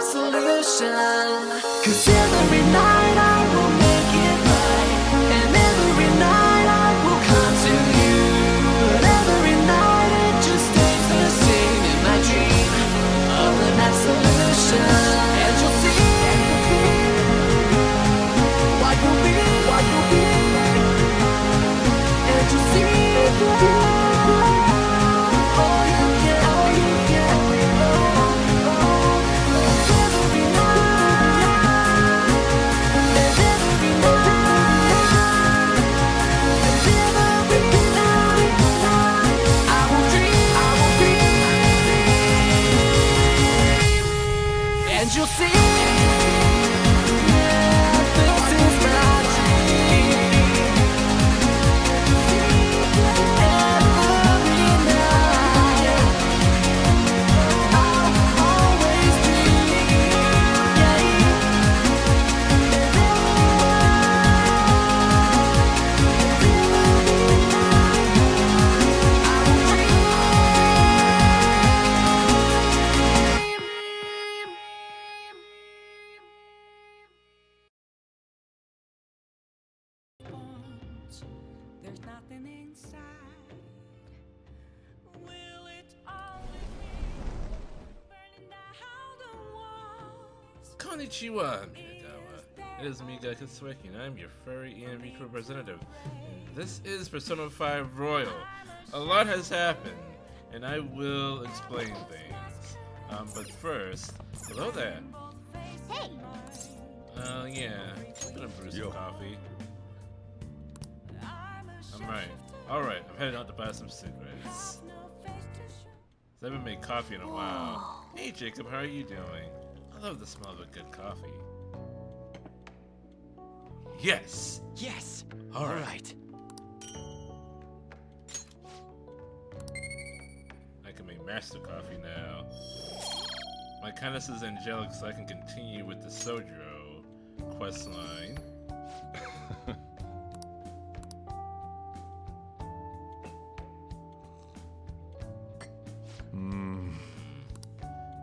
that solution. 'Cause every night I will make it right, and every night I will come to you. But every night it just stays the same in my dream of the night solution. And you'll see what you'll be, and you'll see all you can, all you can. Every night, and every night, and every night, I will dream, and you'll see. Yeah, this is my dream. Every night, I'll always dream. Yeah. There's nothing inside. Will it always be burning down the walls? Konnichiwa, Miyagawa. It is Miga Kitsweki, and I'm your furry and Vtuber representative. And this is Persona 5 Royal. A lot has happened, and I will explain things. But first, hello there. Hey! Yeah, I'm gonna brew some coffee. I'm right. Alright, I'm heading out to buy some cigarettes. I haven't made coffee in a while. Hey Jacob, how are you doing? I love the smell of a good coffee. Yes! Yes. All All right. right. I can make master coffee now. My kindness is angelic, so I can continue with the Sojiro questline.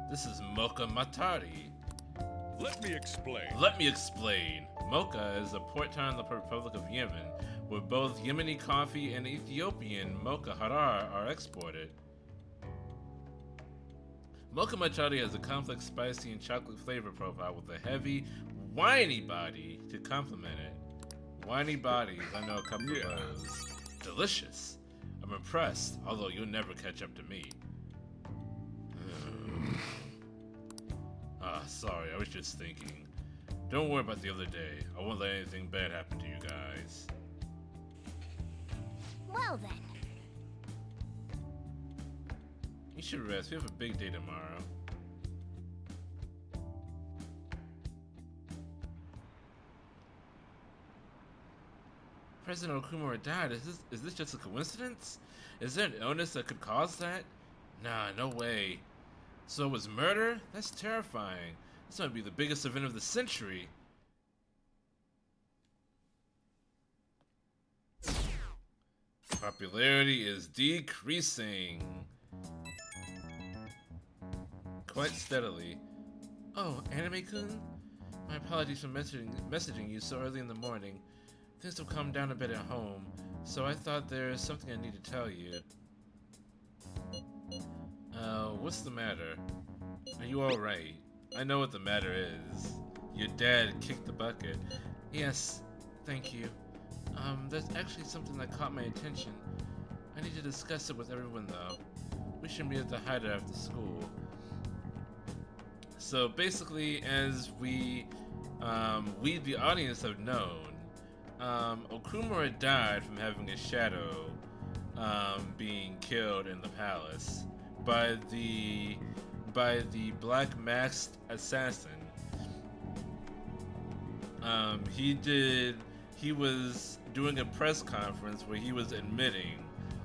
This is Mocha Matari. Let me explain. Let me explain. Mocha is a port town in the Republic of Yemen, where both Yemeni coffee and Ethiopian Mocha Harar are exported. Mocha Matari has a complex, spicy, and chocolate flavor profile with a heavy, winey body to complement it. Winey bodies, I know a couple of those. Delicious. I'm impressed, although you'll never catch up to me. Sorry, I was just thinking. Don't worry about the other day. I won't let anything bad happen to you guys. Well then. You should rest. We have a big day tomorrow. President Okumura died. Is this just a coincidence? Is there an illness that could cause that? Nah, no way. So it was murder? That's terrifying. This might be the biggest event of the century. Popularity is decreasing. Quite steadily. Oh, Anime-kun? My apologies for messaging you so early in the morning. Things have calmed down a bit at home, so I thought there's something I need to tell you. What's the matter? Are you alright? I know what the matter is. Your dad kicked the bucket. Yes, thank you. There's actually something that caught my attention. I need to discuss it with everyone though. We should meet at the hideout after school. So basically, as we the audience have known, Okumura died from having his shadow being killed in the palace by the black masked assassin. He was doing a press conference where he was admitting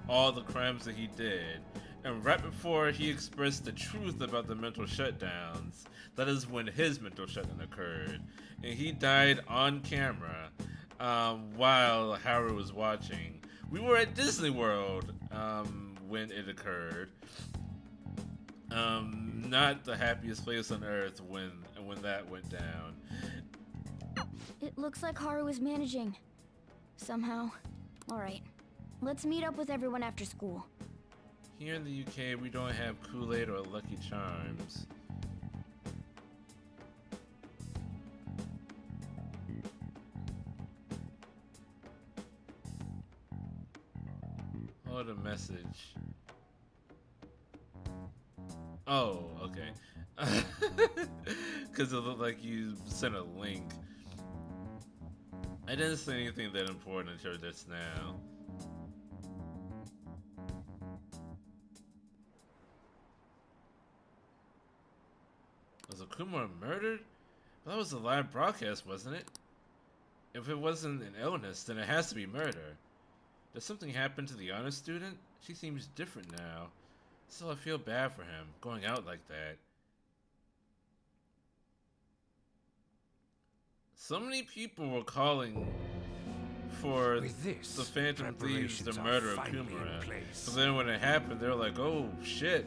all the crimes that he did, and right before he expressed the truth about the mental shutdowns, that is when his mental shutdown occurred, and he died on camera while Haru was watching. We were at Disney World when it occurred. Not the happiest place on earth when that went down. It looks like Haru is managing. Somehow. Alright. Let's meet up with everyone after school. Here in the UK, we don't have Kool-Aid or Lucky Charms. Oh, the message. Oh, okay. Because it looked like you sent a link. I didn't say anything that important until just now. Was Okuma murdered? Well, that was a live broadcast, wasn't it? If it wasn't an illness, then it has to be murder. Does something happen to the honor student? She seems different now. Still, I feel bad for him, going out like that. So many people were calling for the Phantom Thieves to murder Okuma. But then when it happened, they were like, oh, shit.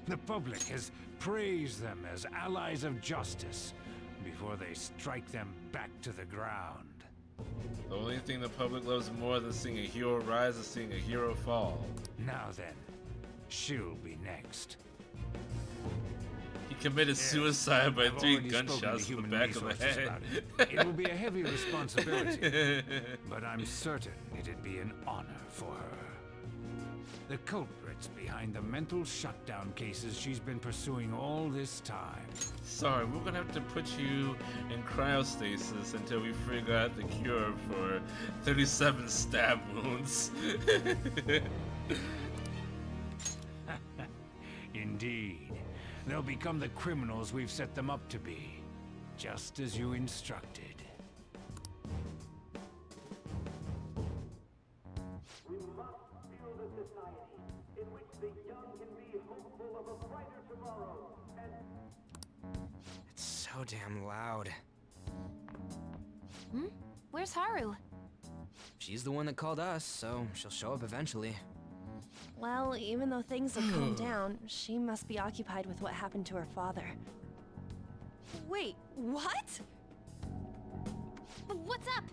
The public has praised them as allies of justice before they strike them back to the ground. The only thing the public loves more than seeing a hero rise is seeing a hero fall. Now then, she'll be next. He committed suicide by I've 3 already spoken to gunshots in the human back of the resources head. about it. It will be a heavy responsibility, but I'm certain it'd be an honor for her. The culprits behind the mental shutdown cases she's been pursuing all this time. Sorry, we're gonna have to put you in cryostasis until we figure out the cure for 37 stab wounds. Indeed. They'll become the criminals we've set them up to be, just as you instructed. We must build a society in which the young can be hopeful of a brighter tomorrow and It's so damn loud. Where's Haru? She's the one that called us, so she'll show up eventually. Well, even though things have calmed down, she must be occupied with what happened to her father. Wait, what? What's up?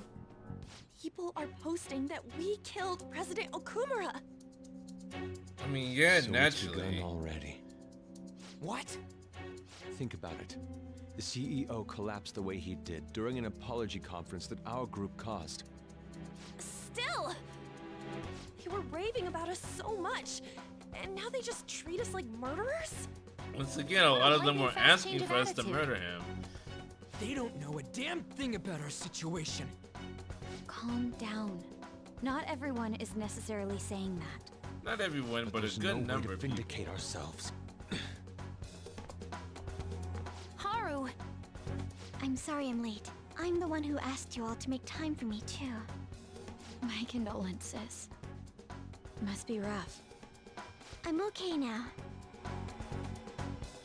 People are posting that we killed President Okumura. I mean, yeah, So naturally. it's begun already. What? Think about it. The CEO collapsed the way he did during an apology conference that our group caused. Still! They were raving about us so much, and now they just treat us like murderers? Once again, a lot of them were lightning fast asking change of for us to attitude. murder him. They don't know a damn thing about our situation. Calm down. Not everyone is necessarily saying that. Not everyone, but a There's good no way number to of people. vindicate ourselves. Haru! I'm sorry I'm late. I'm the one who asked you all to make time for me, too. My condolences. Must be rough. I'm okay now.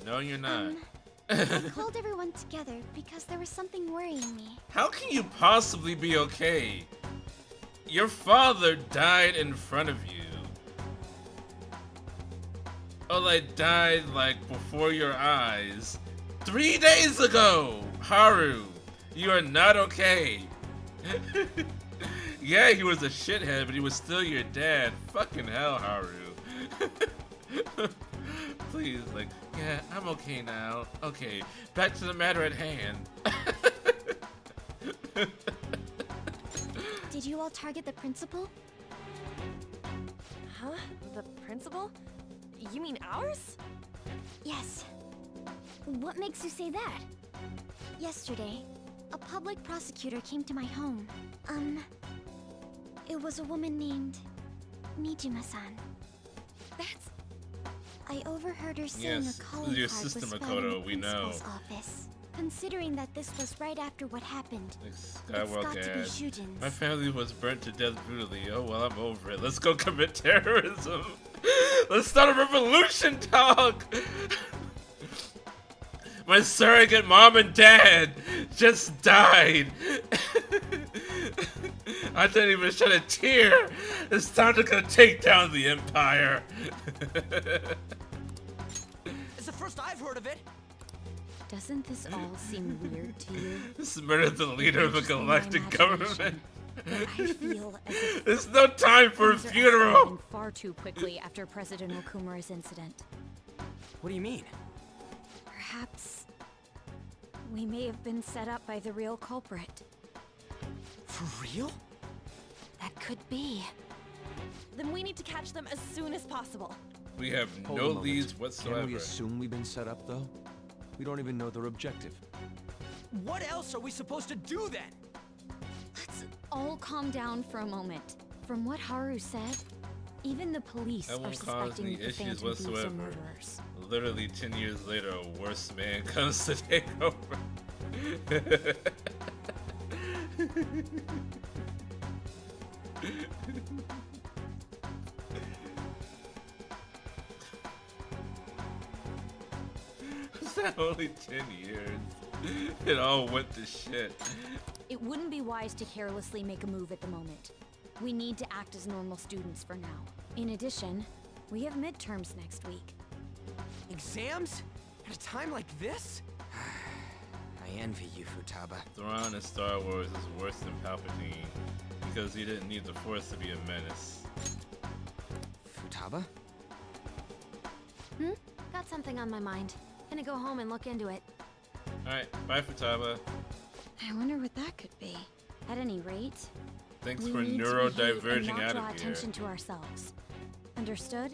No, you're not. I called everyone together because there was something worrying me. How can you possibly be okay? Your father died in front of you. Oh, like died like before your eyes. 3 days ago! Haru, you are not okay. Yeah, he was a shithead, but he was still your dad. Fucking hell, Haru. Please, like, yeah, I'm okay now. Okay, back to the matter at hand. Did you all target the principal? Huh? The principal? You mean ours? Yes. What makes you say that? Yesterday, a public prosecutor came to my home. It was a woman named Mijima-san. That's... I overheard her saying Yes, a calling your card was sister, found in the Makoto, we know. principal's office. Considering that this was right after what happened, Like it's got Skywalker to be ad. Shujin's. My family was burnt to death brutally. Oh well, I'm over it. Let's go commit terrorism. Let's start a revolution, dog. My surrogate mom and dad just died. I didn't even shed a tear. It's time to go take down the Empire. It's the first I've heard of it. Doesn't this all seem weird to you? This murdered the leader of a Just in my galactic government. imagination, but I feel as if There's no time for a things are funeral. escalating far too quickly after President Okumura's incident. What do you mean? Perhaps we may have been set up by the real culprit. For real? That could be. Then we need to catch them as soon as possible. We have Hold no a moment. leads whatsoever. Can we assume we've been set up, though? We don't even know their objective. What else are we supposed to do then? Let's all calm down for a moment. From what Haru said, even the police That are won't cause suspecting any that the issues Phantom Thieves are whatsoever. murderers. Literally 10 years later, a worse man comes to take over. Was that only 10 years? It all went to shit. It wouldn't be wise to carelessly make a move at the moment. We need to act as normal students for now. In addition, we have midterms next week. Exams? At a time like this? I envy you, Futaba. Thrawn in Star Wars is worse than Palpatine because he didn't need the Force to be a menace. Futaba? Got something on my mind. Gonna go home and look into it. Alright, bye Futaba. I wonder what that could be. At any rate, Thanks we for need to behave and neurodiverging not out draw of here. attention to ourselves. Understood?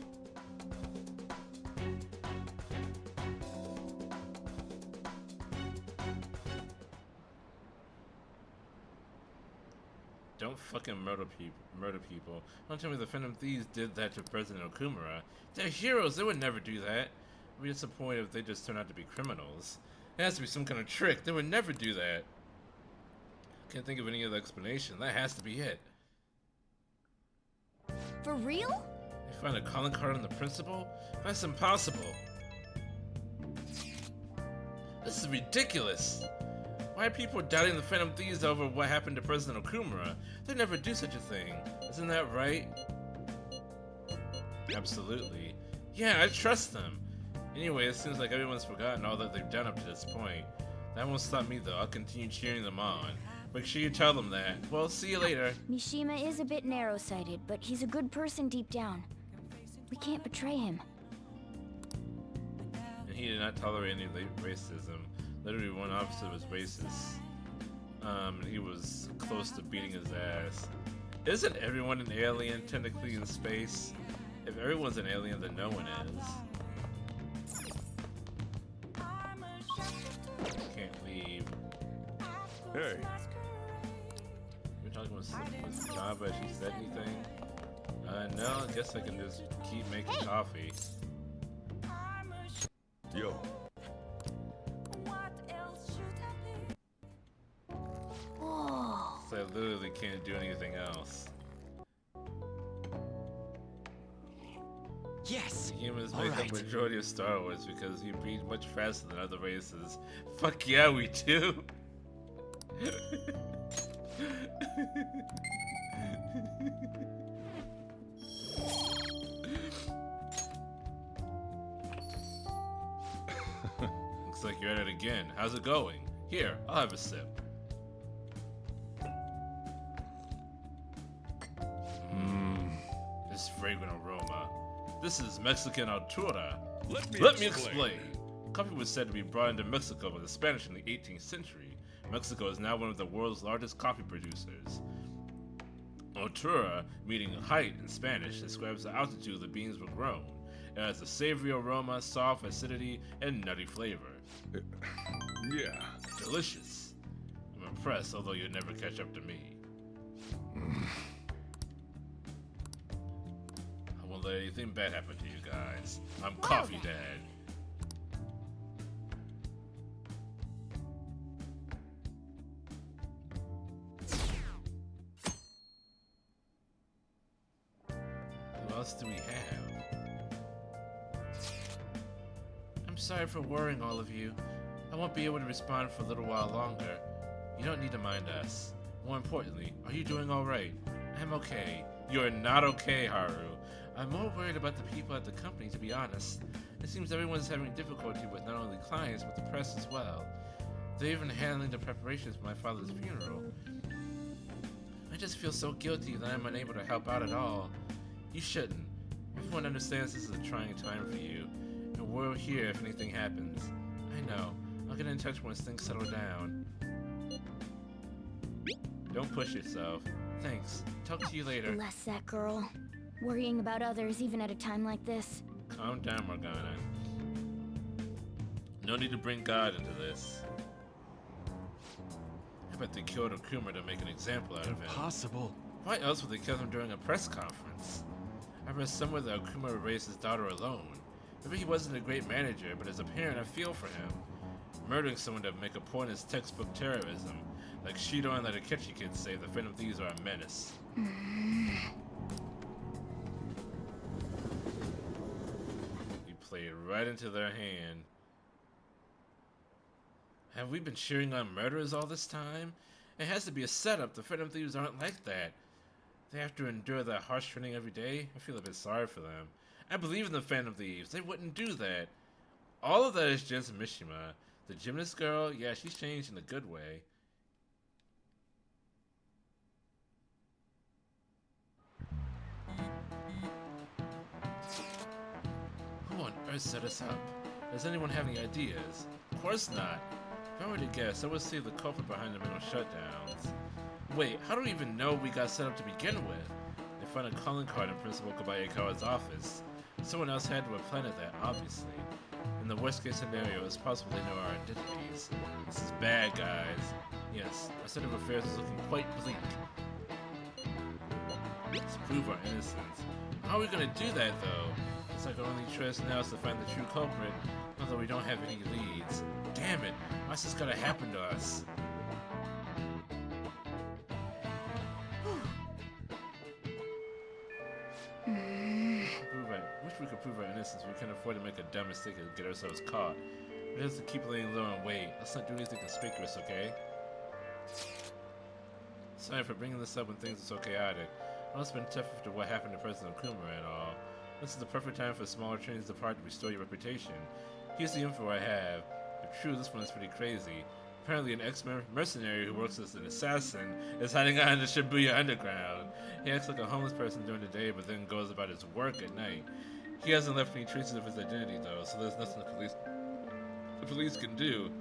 Don't fucking murder people. Don't tell me the Phantom Thieves did that to President Okumura. They're heroes. They would never do that. I'd be disappointed if they just turned out to be criminals. It has to be some kind of trick. They would never do that. Can't think of any other explanation. That has to be it. For real? They find a calling card on the principal? That's impossible. This is ridiculous. Why are people doubting the Phantom Thieves over what happened to President Okumura? They'd never do such a thing. Isn't that right? Absolutely. Yeah, I trust them. Anyway, it seems like everyone's forgotten all that they've done up to this point. That won't stop me though. I'll continue cheering them on. Make sure you tell them that. Well, see you later. Mishima is a bit narrow-sighted, but he's a good person deep down. We can't betray him. And he did not tolerate any racism. Literally, one officer was racist. He was close to beating his ass. Isn't everyone an alien technically in space? If everyone's an alien, then no one is. Can't leave. Hey, You're talking with Java. She said anything? No. I guess I can just keep making coffee. yo. What else should I be? Whoa. So I literally can't do anything else. Yes! Humans All make up right. majority of Star Wars because we breed much faster than other races. Fuck yeah, we do. Looks like you're at it again. How's it going? Here, I'll have a sip. This fragrant aroma. This is Mexican Altura. Let me explain. Coffee was said to be brought into Mexico by the Spanish in the 18th century. Mexico is now one of the world's largest coffee producers. Altura, meaning height in Spanish, describes the altitude the beans were grown. It has a savory aroma, soft acidity, and nutty flavor. Yeah. Delicious. I'm impressed, although you'll never catch up to me. I won't let anything bad happen to you guys. I'm Coffee Dad. Who else do we have? I'm sorry for worrying all of you. I won't be able to respond for a little while longer. You don't need to mind us. More importantly, are you doing alright? I'm okay. You're not okay, Haru. I'm more worried about the people at the company, to be honest. It seems everyone's having difficulty with not only clients, but the press as well. They're even handling the preparations for my father's funeral. I just feel so guilty that I'm unable to help out at all. You shouldn't. Everyone understands this is a trying time for you, and we're here if anything happens. I know. I'll get in touch once things settle down. Don't push yourself. Thanks. Talk to you later. Bless that girl. Worrying about others even at a time like this. Calm down, Morgana. No need to bring God into this. I bet they killed Akuma to make an example out of him. Impossible. Why else would they kill him during a press conference? I read somewhere that Akuma raised his daughter alone. Maybe he wasn't a great manager, but as a parent I feel for him. Murdering someone to make a point is textbook terrorism. Like Shido and the Akechi kids say, the Phantom Thieves are a menace. We played right into their hand. Have we been cheering on murderers all this time? It has to be a setup. The Phantom Thieves aren't like that. They have to endure that harsh training every day. I feel a bit sorry for them. I believe in the Phantom Thieves. They wouldn't do that. All of that is just Mishima. The gymnast girl, yeah, she's changed in a good way. Who on earth set us up? Does anyone have any ideas? Of course not. If I were to guess, I would say the culprit behind the mental shutdowns. Wait, how do we even know we got set up to begin with? They found a calling card in Principal Kobayakawa's office. Someone else had to have planted that, obviously. In the worst case scenario, it's possible they know our identities. This is bad, guys. Yes, our state of affairs is looking quite bleak. Let's prove our innocence. How are we gonna do that, though? It's like our only choice now is to find the true culprit, although we don't have any leads. Damn it, why's this gotta happen to us? Wish we could prove our innocence. We can't afford to make a dumb mistake and get ourselves caught. We have to keep laying low and wait. Let's not do anything conspicuous, okay? Sorry for bringing this up when things are so chaotic. I know it's been tough after what happened to President Kuma and all. This is the perfect time for smaller trains to depart to restore your reputation. Here's the info I have. If true, this one's pretty crazy. Apparently an ex-mercenary who works as an assassin is hiding out in the Shibuya underground. He acts like a homeless person during the day, but then goes about his work at night. He hasn't left any traces of his identity, though, so there's nothing the police can do.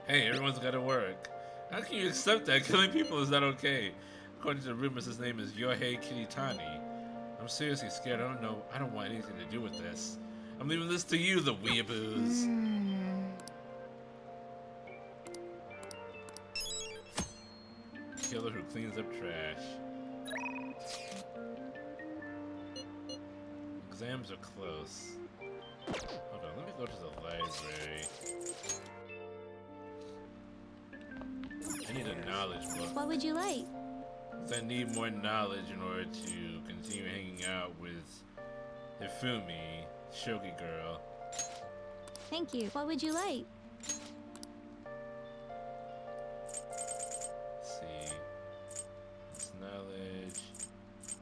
Hey, everyone's gotta work. How can you accept that? Killing people is not okay. According to the rumors, his name is Yohei Kiritani. I'm seriously scared. I don't want anything to do with this. I'm leaving this to you, the weeaboos. Killer who cleans up trash. Exams are close. Hold on, let me go to the library. I need a knowledge book. What would you like? 'Cause I need more knowledge in order to continue hanging out with Hifumi, Shogi girl. Thank you. What would you like? Let's see. It's knowledge.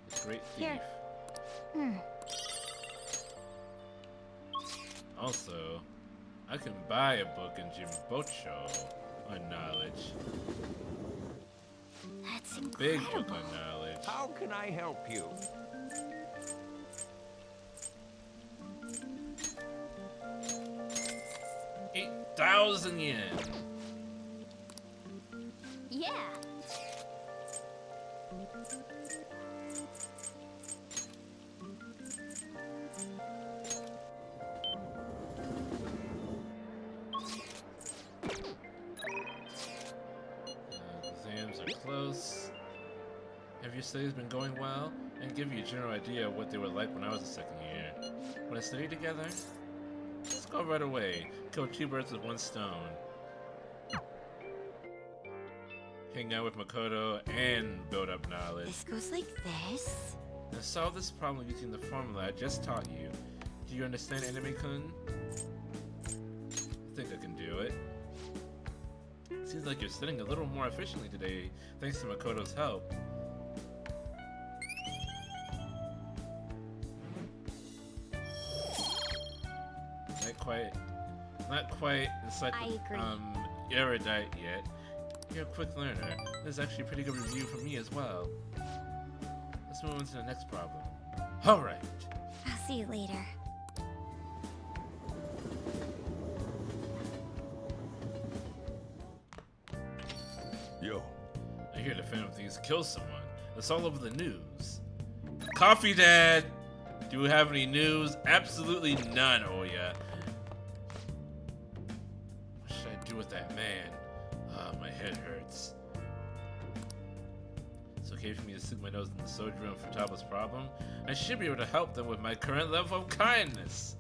It's great thief. Here. Also, I can buy a book in Jimbocho on knowledge. That's Big incredible. book on knowledge. How can I help you? 8,000 yen. Yeah. Exams are close. Have your studies been going well? And give you a general idea of what they were like when I was a second year. When I studied together? Let's go right away. Kill two birds with one stone. Hang out with Makoto and build up knowledge. This goes like this. Now solve this problem using the formula I just taught you. Do you understand, Anime-kun? I think I can do it. Seems like you're studying a little more efficiently today, thanks to Makoto's help. Not quite erudite yet. You're a quick learner. This is actually a pretty good review for me as well. Let's move on to the next problem. Alright. I'll see you later. Yo. I hear the Phantom Thieves killed someone. It's all over the news. Coffee Dad! Do you have any news? Absolutely none, Oya. What should I do with that man? My head hurts. It's okay for me to stick my nose in the Soju and Futaba's problem. I should be able to help them with my current level of kindness.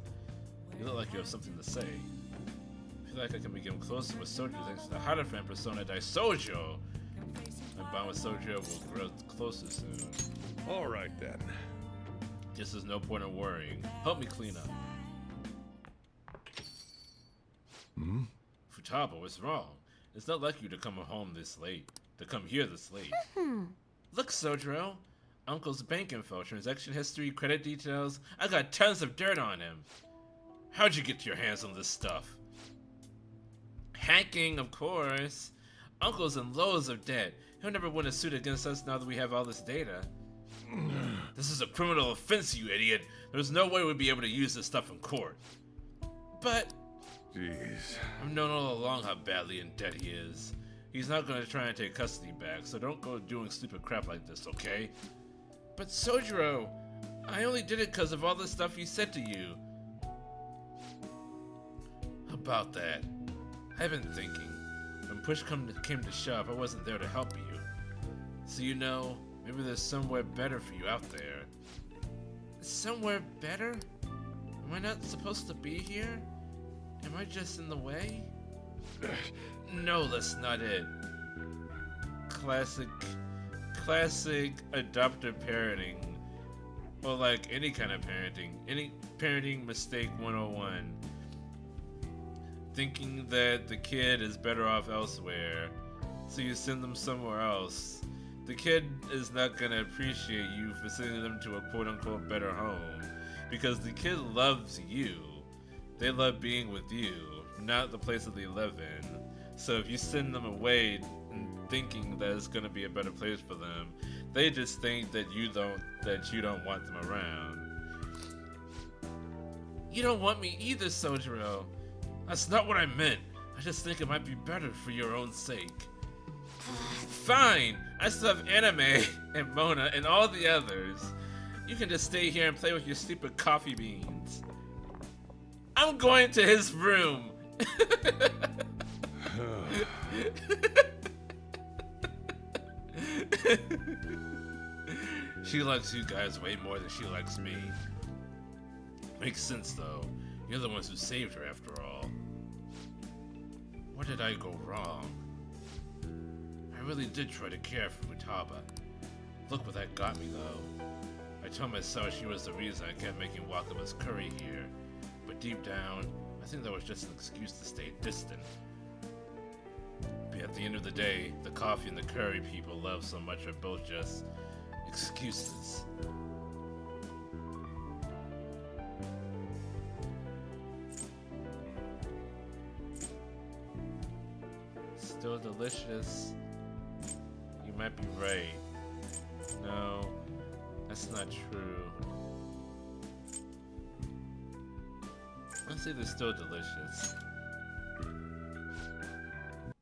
You look like you have something to say. I feel like I can become closer with Soju thanks to the Harafan persona Daisojo. My bond with Soju will grow closer soon. Alright then. Guess there's no point in worrying. Help me clean up. Futaba, what's wrong? It's not like you to come home this late. To come here this late. Look, Sojiro. Uncle's bank info, transaction history, credit details. I got tons of dirt on him. How'd you get your hands on this stuff? Hacking, of course. Uncle's in loads of debt. He'll never win a suit against us now that we have all this data. This is a criminal offense, you idiot. There's no way we'd be able to use this stuff in court. But Jeez. I've known all along how badly in debt he is. He's not gonna try and take custody back, so don't go doing stupid crap like this, okay? But Sojiro, I only did it because of all the stuff he said to you. About that, I've been thinking. When push came to shove, I wasn't there to help you. So you know, maybe there's somewhere better for you out there. Somewhere better? Am I not supposed to be here? Am I just in the way? No, that's not it. Classic adoptive parenting. Or like any kind of parenting. Any parenting mistake 101. Thinking that the kid is better off elsewhere, so you send them somewhere else. The kid is not gonna appreciate you for sending them to a quote-unquote better home, because the kid loves you. They love being with you, not the place that they live in. So if you send them away thinking that it's gonna be a better place for them, they just think that you don't want them around. You don't want me either, Sojiro. That's not what I meant. I just think it might be better for your own sake. Fine! I still have Anime and Mona and all the others. You can just stay here and play with your stupid coffee beans. I'm going to his room! She likes you guys way more than she likes me. Makes sense though. You're the ones who saved her after all. Where did I go wrong? I really did try to care for Futaba. Look what that got me though. I told myself she was the reason I kept making Wakaba's curry here. But deep down, I think that was just an excuse to stay distant. But at the end of the day, the coffee and the curry people love so much are both just excuses. Still delicious. You might be right. No, that's not true. I'd say they're still delicious.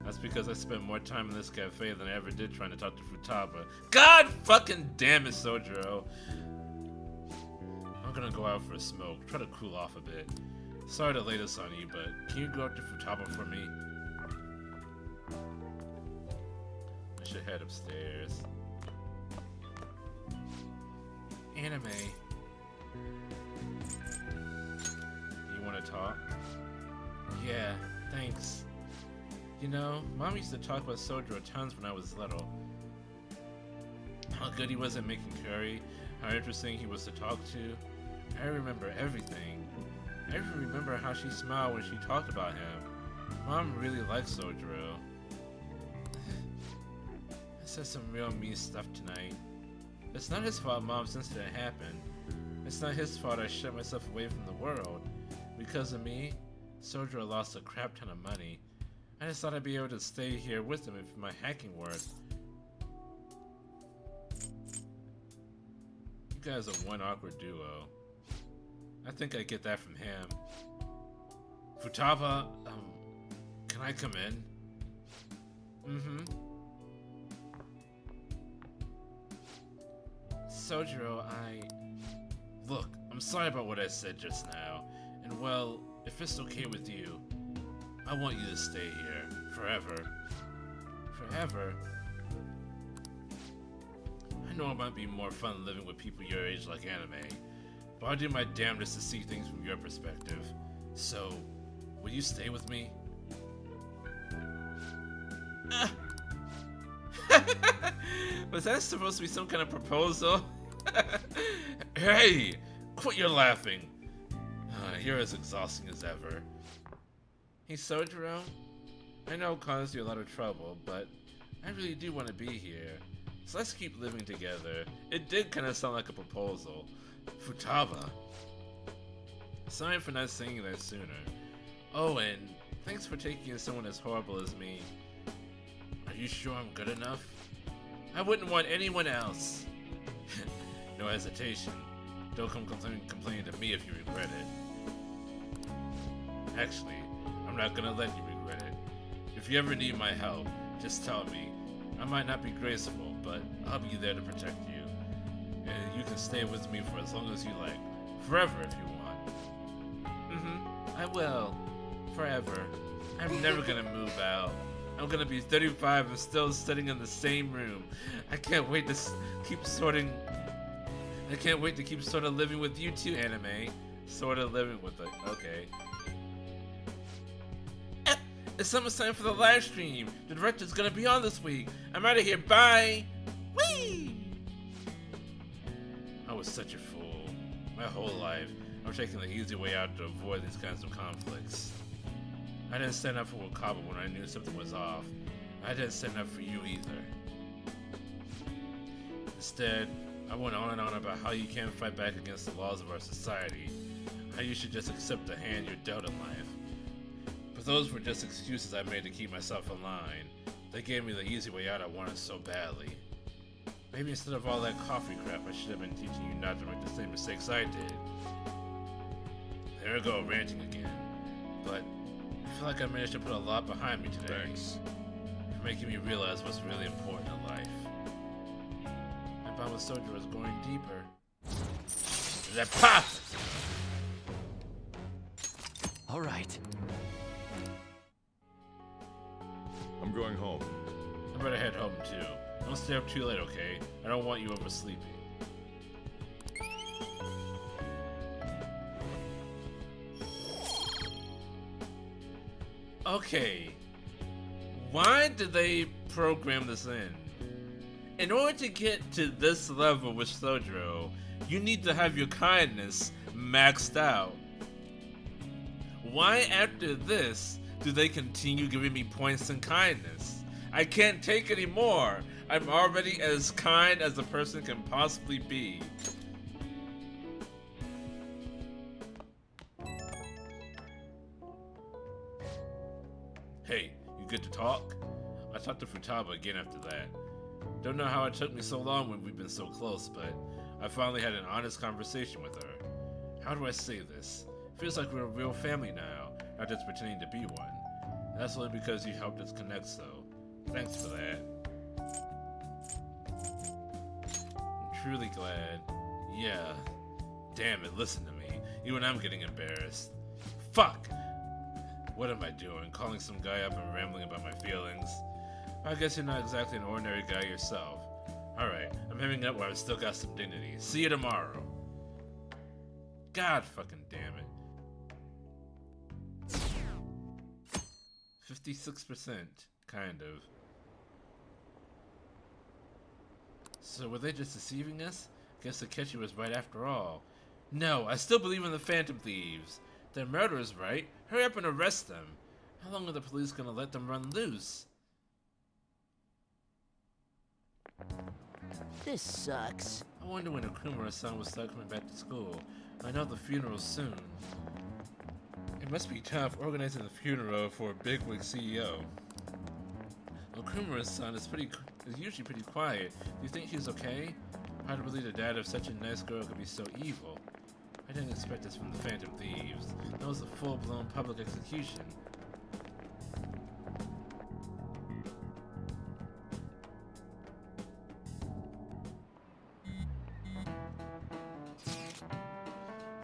That's because I spent more time in this cafe than I ever did trying to talk to Futaba. God fucking damn it, Sojiro! I'm gonna go out for a smoke, try to cool off a bit. Sorry to lay this on you, but can you go up to Futaba for me? I should head upstairs. Anime. You wanna talk? Yeah, thanks. You know, Mom used to talk about Sojiro tons when I was little. How good he was at making curry, how interesting he was to talk to. I remember everything. I even remember how she smiled when she talked about him. Mom really liked Sojiro. said some real mean stuff tonight. It's not his fault Mom's incident happened. It's not his fault I shut myself away from the world. Because of me, Sojiro lost a crap ton of money. I just thought I'd be able to stay here with him if my hacking worked. You guys are one awkward duo. I think I get that from him. Futaba, can I come in? Sojiro, Look, I'm sorry about what I said just now. And well, if it's okay with you, I want you to stay here. Forever. Forever? I know it might be more fun living with people your age like anime, but I'll do my damnedest to see things from your perspective. So, will you stay with me? Was that supposed to be some kind of proposal? Hey! Quit your laughing! You're as exhausting as ever. Hey Sojiro, I know it caused you a lot of trouble, but I really do want to be here. So let's keep living together. It did kind of sound like a proposal. Futaba. Sorry for not saying that sooner. Oh, and thanks for taking someone as horrible as me. Are you sure I'm good enough? I wouldn't want anyone else. No hesitation. Don't come complaining to me if you regret it. Actually, I'm not gonna let you regret it. If you ever need my help, just tell me. I might not be graceful, but I'll be there to protect you. And you can stay with me for as long as you like. Forever if you want. I will. Forever. I'm never gonna move out. I'm gonna be 35 and still sitting in the same room. I can't wait to keep sort of living with you two, anime. Sort of living with it. Okay. It's summertime for the live stream. The director's gonna be on this week. I'm out of here. Bye. Whee! I was such a fool. My whole life, I'm taking the easy way out to avoid these kinds of conflicts. I didn't stand up for Wakaba when I knew something was off. I didn't stand up for you either. Instead, I went on and on about how you can't fight back against the laws of our society. How you should just accept the hand you're dealt in life. But those were just excuses I made to keep myself in line. They gave me the easy way out I wanted so badly. Maybe instead of all that coffee crap, I should have been teaching you not to make the same mistakes I did. There I go, ranting again. But I feel like I managed to put a lot behind me today. Thanks. For making me realize what's really important in life. My bond with Sojiro is going deeper. That pop! All right. I'm going home. I better head home too. Don't stay up too late, okay? I don't want you oversleeping. Okay. Why did they program this in? In order to get to this level with Sojiro, you need to have your kindness maxed out. Why after this do they continue giving me points in kindness? I can't take any more. I'm already as kind as a person can possibly be. Hey, you good to talk? I talked to Futaba again after that. Don't know how it took me so long when we've been so close, but I finally had an honest conversation with her. How do I say this? Feels like we're a real family now, not just pretending to be one. And that's only because you helped us connect, so thanks for that. I'm truly glad. Yeah. Damn it, listen to me. Even I'm getting embarrassed. Fuck! What am I doing? Calling some guy up and rambling about my feelings? I guess you're not exactly an ordinary guy yourself. Alright, I'm hanging up where I've still got some dignity. See you tomorrow. God fucking damn it. 56%, kind of. So were they just deceiving us? Guess Takeshi was right after all. No, I still believe in the Phantom Thieves. They're murderers, right? Hurry up and arrest them. How long are the police gonna let them run loose? This sucks. I wonder when Akumura-san will start coming back to school. I know the funeral's soon. It must be tough organizing the funeral for a bigwig CEO. Okumura's-san is usually pretty quiet. Do you think he's okay? Hard to believe the dad of such a nice girl could be so evil. I didn't expect this from the Phantom Thieves. That was a full-blown public execution.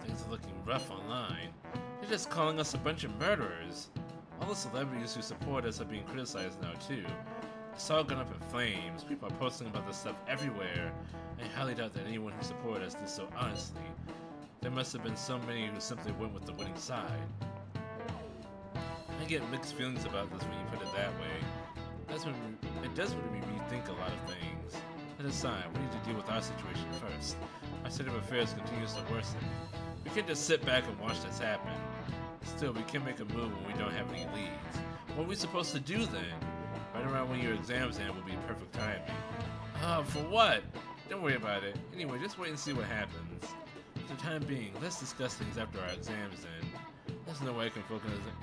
Things are looking rough online. They're just calling us a bunch of murderers. All the celebrities who support us are being criticized now too. It's all gone up in flames. People are posting about this stuff everywhere. I highly doubt that anyone who supported us did so honestly. There must have been so many who simply went with the winning side. I get mixed feelings about this when you put it that way. It does make me rethink a lot of things. That aside, we need to deal with our situation first. Our state of affairs continues to worsen. We can't just sit back and watch this happen. Still, we can make a move when we don't have any leads. What are we supposed to do then? Right around when your exams end would be perfect timing. For what? Don't worry about it. Anyway, just wait and see what happens. For the time being, let's discuss things after our exams end. There's no way I can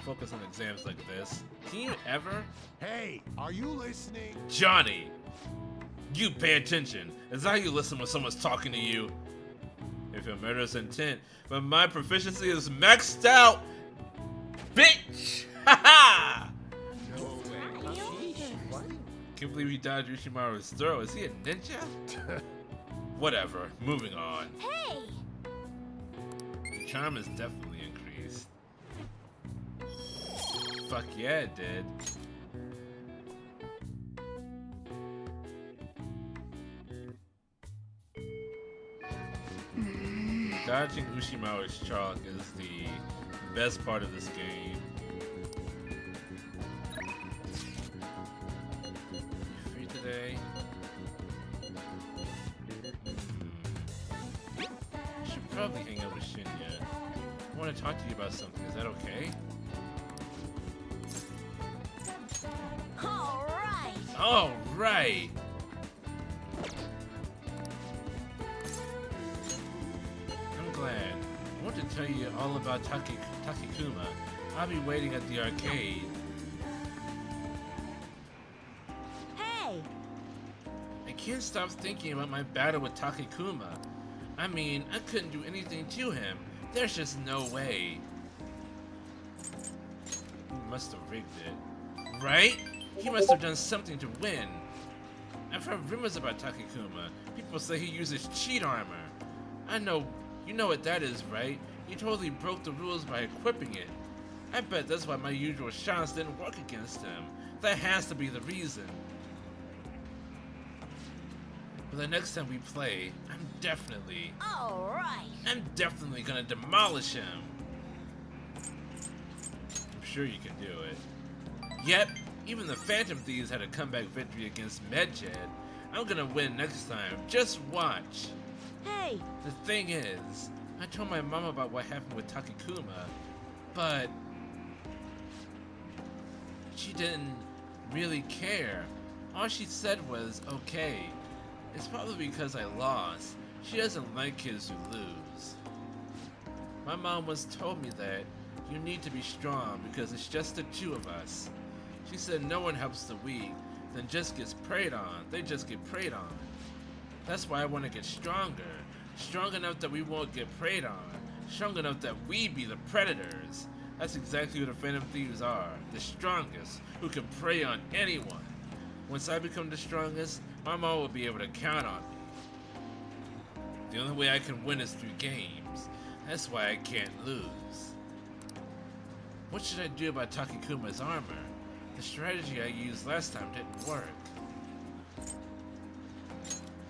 focus on exams like this. Can you ever? Hey, are you listening? Johnny! You pay attention. Is that how you listen when someone's talking to you? If your murderous intent, but my proficiency is maxed out! Bitch! Haha! No way. What? Can't believe he dodged Yoshimaru's throw. Is he a ninja? Whatever. Moving on. Hey! The charm is definitely increased. Fuck yeah, it did. Dodging Ushimaru's chalk is the best part of this game. Free today? I should probably hang out with Shinya. I want to talk to you about something. Is that okay? Alright! Alright! I'm glad. I want to tell you all about Takikuma. I'll be waiting at the arcade. Hey! I can't stop thinking about my battle with Takikuma. I mean, I couldn't do anything to him. There's just no way. He must have rigged it. Right? He must have done something to win. I've heard rumors about Takikuma. People say he uses cheat armor. I know, you know what that is, right? He totally broke the rules by equipping it. I bet that's why my usual shots didn't work against him. That has to be the reason. But the next time we play, I'm definitely gonna demolish him. I'm sure you can do it. Yep, even the Phantom Thieves had a comeback victory against Medjed. I'm gonna win next time. Just watch. Hey! The thing is, I told my mom about what happened with Takikuma, but she didn't really care. All she said was, okay. It's probably because I lost. She doesn't like kids who lose. My mom once told me that you need to be strong because it's just the two of us. She said no one helps the weak, then just gets preyed on. They just get preyed on. That's why I want to get stronger. Strong enough that we won't get preyed on. Strong enough that we be the predators. That's exactly who the Phantom Thieves are. The strongest, who can prey on anyone. Once I become the strongest, my mom will be able to count on me. The only way I can win is through games. That's why I can't lose. What should I do about Takikuma's armor? The strategy I used last time didn't work.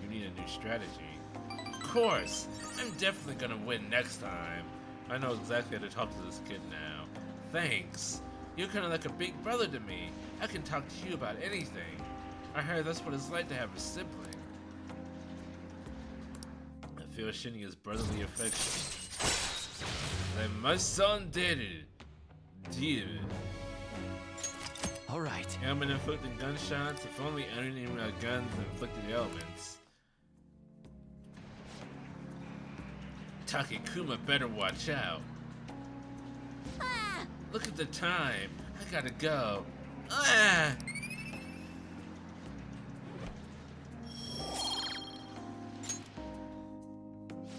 You need a new strategy. Of course! I'm definitely gonna win next time. I know exactly how to talk to this kid now. Thanks. You're kinda like a big brother to me. I can talk to you about anything. I heard that's what it's like to have a sibling. I feel Shinya's brotherly affection. Like my son did it. Dear. Alright. Ailment inflicting gunshots, if only unnamed guns inflicted ailments. Takekuma better watch out. Ah! Look at the time. I gotta go. Ah!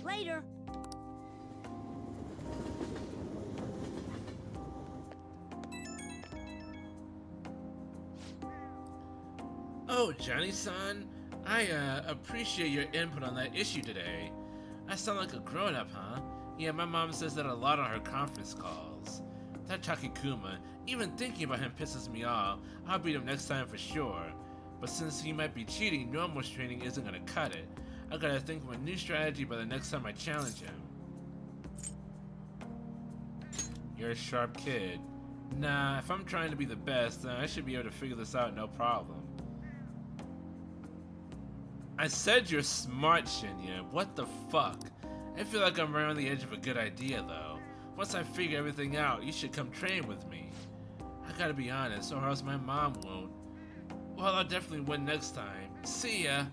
Later. Oh, Johnny-san, I appreciate your input on that issue today. I sound like a grown-up, huh? Yeah, my mom says that a lot on her conference calls. That Takekuma, even thinking about him pisses me off. I'll beat him next time for sure. But since he might be cheating, normal training isn't gonna cut it. I gotta think of a new strategy by the next time I challenge him. You're a sharp kid. Nah, if I'm trying to be the best, then I should be able to figure this out no problem. I said you're smart, Shinya. What the fuck? I feel like I'm right on the edge of a good idea, though. Once I figure everything out, you should come train with me. I gotta be honest, or else my mom won't. Well, I'll definitely win next time. See ya!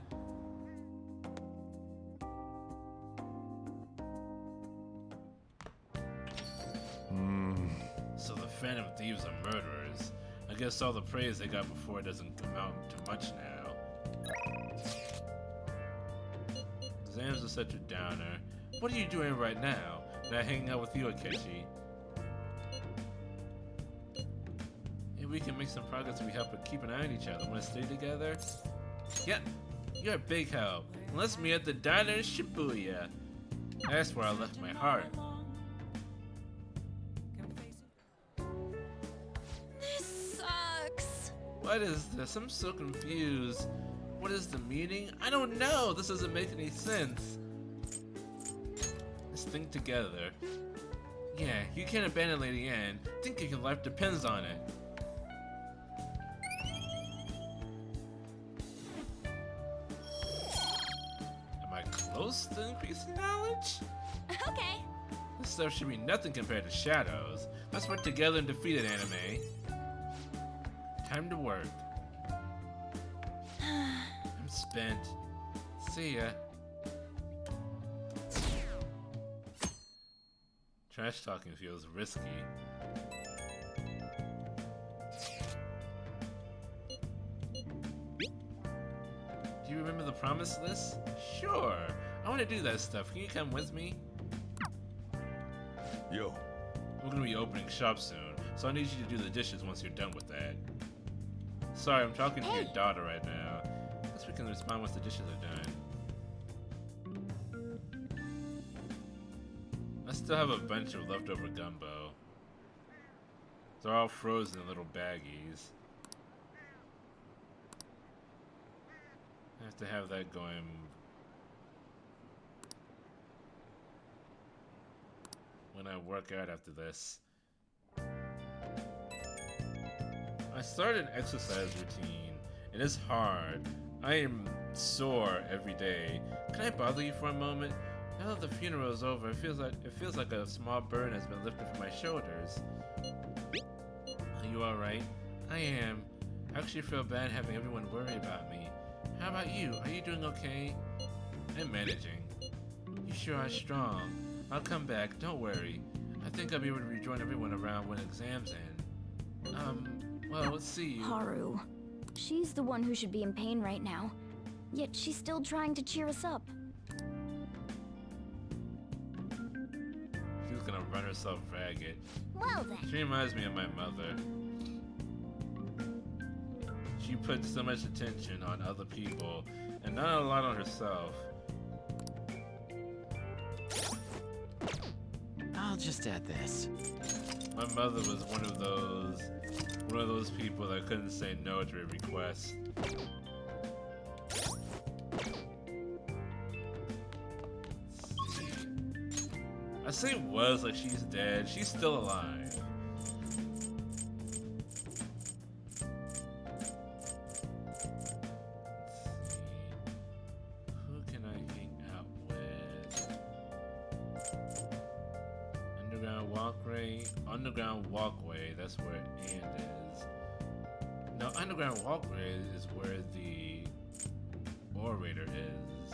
So the Phantom Thieves are murderers. I guess all the praise they got before doesn't amount to much now. Exams are such a downer. What are you doing right now? Not hanging out with you, Akechi. Hey, we can make some progress if we help but keep an eye on each other. Wanna stay together? Yep, you're a big help. And let's meet at the diner in Shibuya. That's where I left my heart. This sucks. What is this? I'm so confused. What is the meaning? I don't know. This doesn't make any sense. Let's think together. Yeah, you can't abandon Lady Anne. Think your life depends on it. Am I close to increasing knowledge? Okay. This stuff should be nothing compared to Shadows. Let's work together and defeat it, anime. Time to work. I'm spent. See ya. Trash talking feels risky. Do you remember the promise list? Sure. I want to do that stuff. Can you come with me? Yo. We're gonna be opening shop soon, so I need you to do the dishes once you're done with that. Sorry, I'm talking to your daughter right now. Guess we can respond once the dishes are done. I still have a bunch of leftover gumbo. They're all frozen in little baggies. I have to have that going. When I work out after this. I started an exercise routine. It is hard. I am sore every day. Can I bother you for a moment? Now that the funeral is over, it feels like a small burden has been lifted from my shoulders. Are you alright? I am. I actually feel bad having everyone worry about me. How about you? Are you doing okay? I'm managing. You sure are strong. I'll come back, don't worry. I think I'll be able to rejoin everyone around when exams end. Well, let's see. Haru. She's the one who should be in pain right now. Yet she's still trying to cheer us up. She was gonna run herself ragged. Well then. She reminds me of my mother. She puts so much attention on other people and not a lot on herself. I'll just add this. My mother was one of those people that couldn't say no to a request. Let's see. I say was like she's dead. She's still alive. Underground walkway, that's where Anne is. No, underground walkway is where the orator is.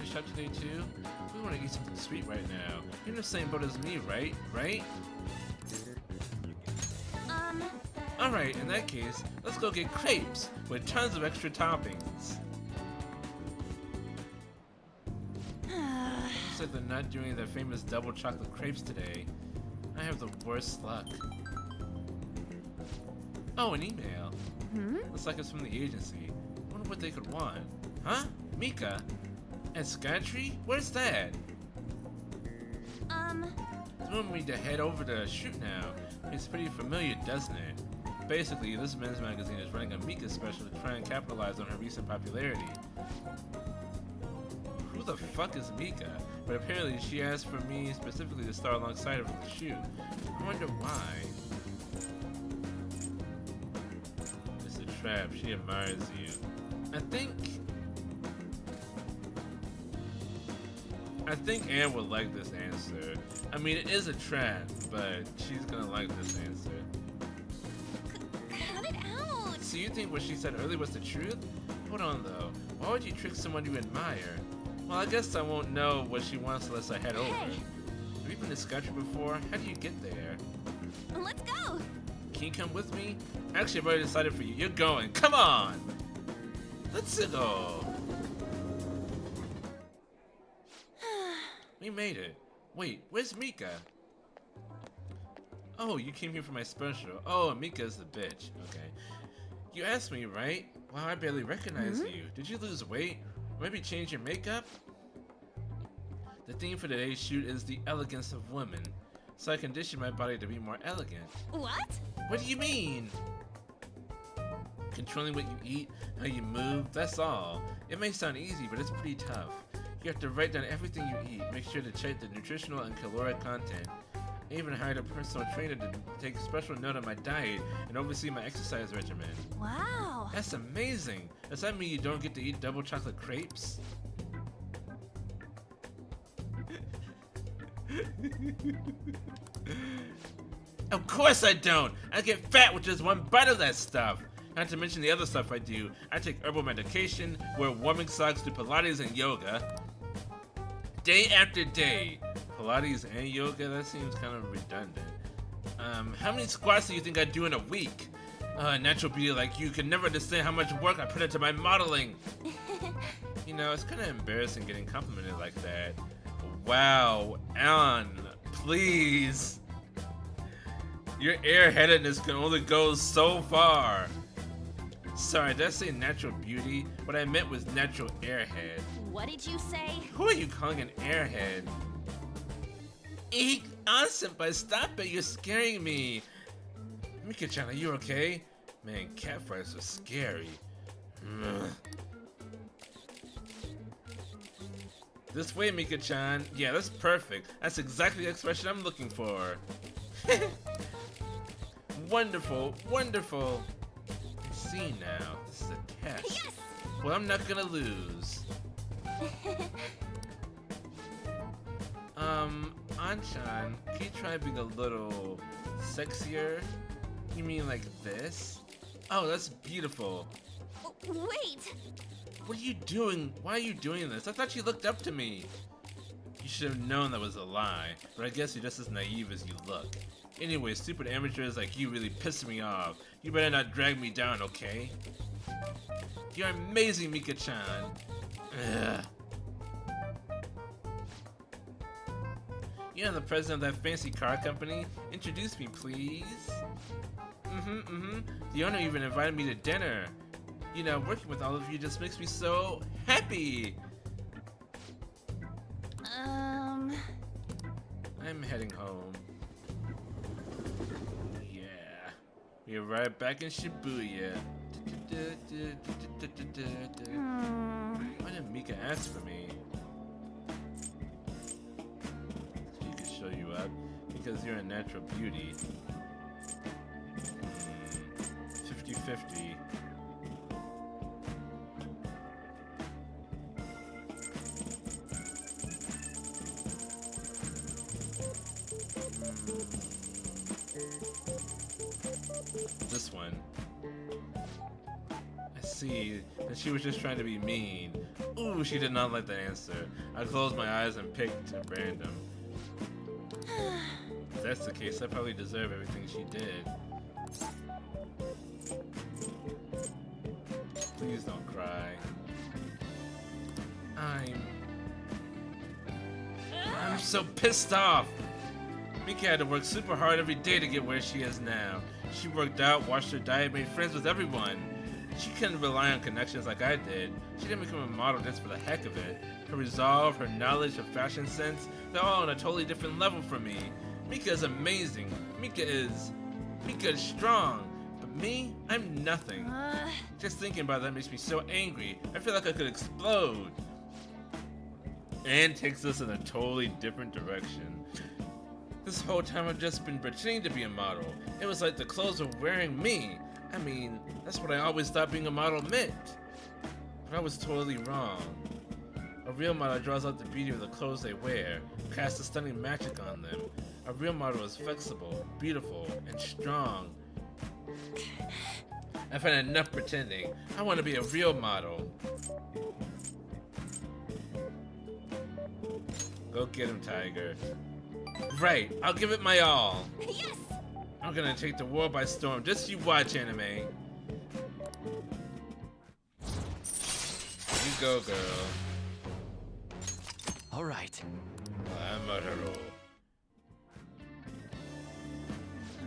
shop today too? We want to eat something sweet right now. You're in the same boat as me, right? Right? Alright, in that case, let's go get crepes with tons of extra toppings. Looks like they're not doing their famous double chocolate crepes today. I have the worst luck. Oh, an email. Looks like it's from the agency. Wonder what they could want. Huh? Mika? And Skytree? Where's that? They want me to head over to shoot now. It's pretty familiar, doesn't it? Basically, this men's magazine is running a Mika special to try and capitalize on her recent popularity. Who the fuck is Mika? But apparently she asked for me specifically to star alongside her for the shoot. I wonder why. It's a trap. She admires you. I think Anne would like this answer. I mean, it is a trap, but she's gonna like this answer. Cut it out! So you think what she said earlier was the truth? Hold on though. Why would you trick someone you admire? Well, I guess I won't know what she wants unless I head over. Have you been to Skytree before? How do you get there? Let's go! Can you come with me? Actually, I've already decided for you. You're going. Come on! Let's go! We made it. Wait, where's Mika? Oh, you came here for my special. Oh, Mika's the bitch. Okay. You asked me, right? Wow, I barely recognize you. Did you lose weight? Or maybe change your makeup? The theme for today's shoot is the elegance of women. So I conditioned my body to be more elegant. What? What do you mean? Controlling what you eat, how you move, that's all. It may sound easy, but it's pretty tough. You have to write down everything you eat, make sure to check the nutritional and caloric content. I even hired a personal trainer to take special note of my diet and oversee my exercise regimen. Wow! That's amazing! Does that mean you don't get to eat double chocolate crepes? Of course I don't! I get fat with just one bite of that stuff! Not to mention the other stuff I do. I take herbal medication, wear warming socks, do Pilates and yoga. Day after day. Pilates and yoga? That seems kind of redundant. How many squats do you think I do in a week? Natural beauty like you can never understand how much work I put into my modeling. You know, it's kind of embarrassing getting complimented like that. Wow, Anne, please. Your airheadedness can only go so far. Sorry, did I say natural beauty? What I meant was natural airhead. What did you say? Who are you calling an airhead? Eek, Senpai, stop it, you're scaring me. Mika-chan, are you okay? Man, cat fries are scary. This way, Mika-chan. Yeah, that's perfect. That's exactly the expression I'm looking for. Wonderful, wonderful. See now, this is a test. Yes! Well, I'm not gonna lose. Anchan, can you try being a little sexier? You mean like this? Oh, that's beautiful. Oh, wait! What are you doing? Why are you doing this? I thought you looked up to me. You should have known that was a lie, but I guess you're just as naive as you look. Anyway, stupid amateurs like you really piss me off. You better not drag me down, okay? You're amazing, Mika-chan. Ugh. You're the president of that fancy car company? Introduce me, please. The owner even invited me to dinner. You know, working with all of you just makes me so happy. I'm heading home. Yeah. We're right back in Shibuya. Why didn't Mika ask for me? She could show you up because you're a natural beauty. 50-50. This one. I see that she was just trying to be mean. Ooh, she did not like the answer. I closed my eyes and picked at random. If that's the case, I probably deserve everything she did. Please don't cry. I'm so pissed off! Mika had to work super hard every day to get where she is now. She worked out, watched her diet, made friends with everyone. She couldn't rely on connections like I did. She didn't become a model just for the heck of it. Her resolve, her knowledge, her fashion sense, they're all on a totally different level from me. Mika is amazing. Mika is strong. But me, I'm nothing. Just thinking about that makes me so angry. I feel like I could explode. Anne takes us in a totally different direction. This whole time I've just been pretending to be a model. It was like the clothes were wearing me. I mean, that's what I always thought being a model meant. But I was totally wrong. A real model draws out the beauty of the clothes they wear, casts a stunning magic on them. A real model is flexible, beautiful, and strong. I've had enough pretending. I want to be a real model. Go get him, Tiger. Right, I'll give it my all. Yes! I'm gonna take the world by storm. Just you watch, anime. You go, girl. All right. I'm a hero.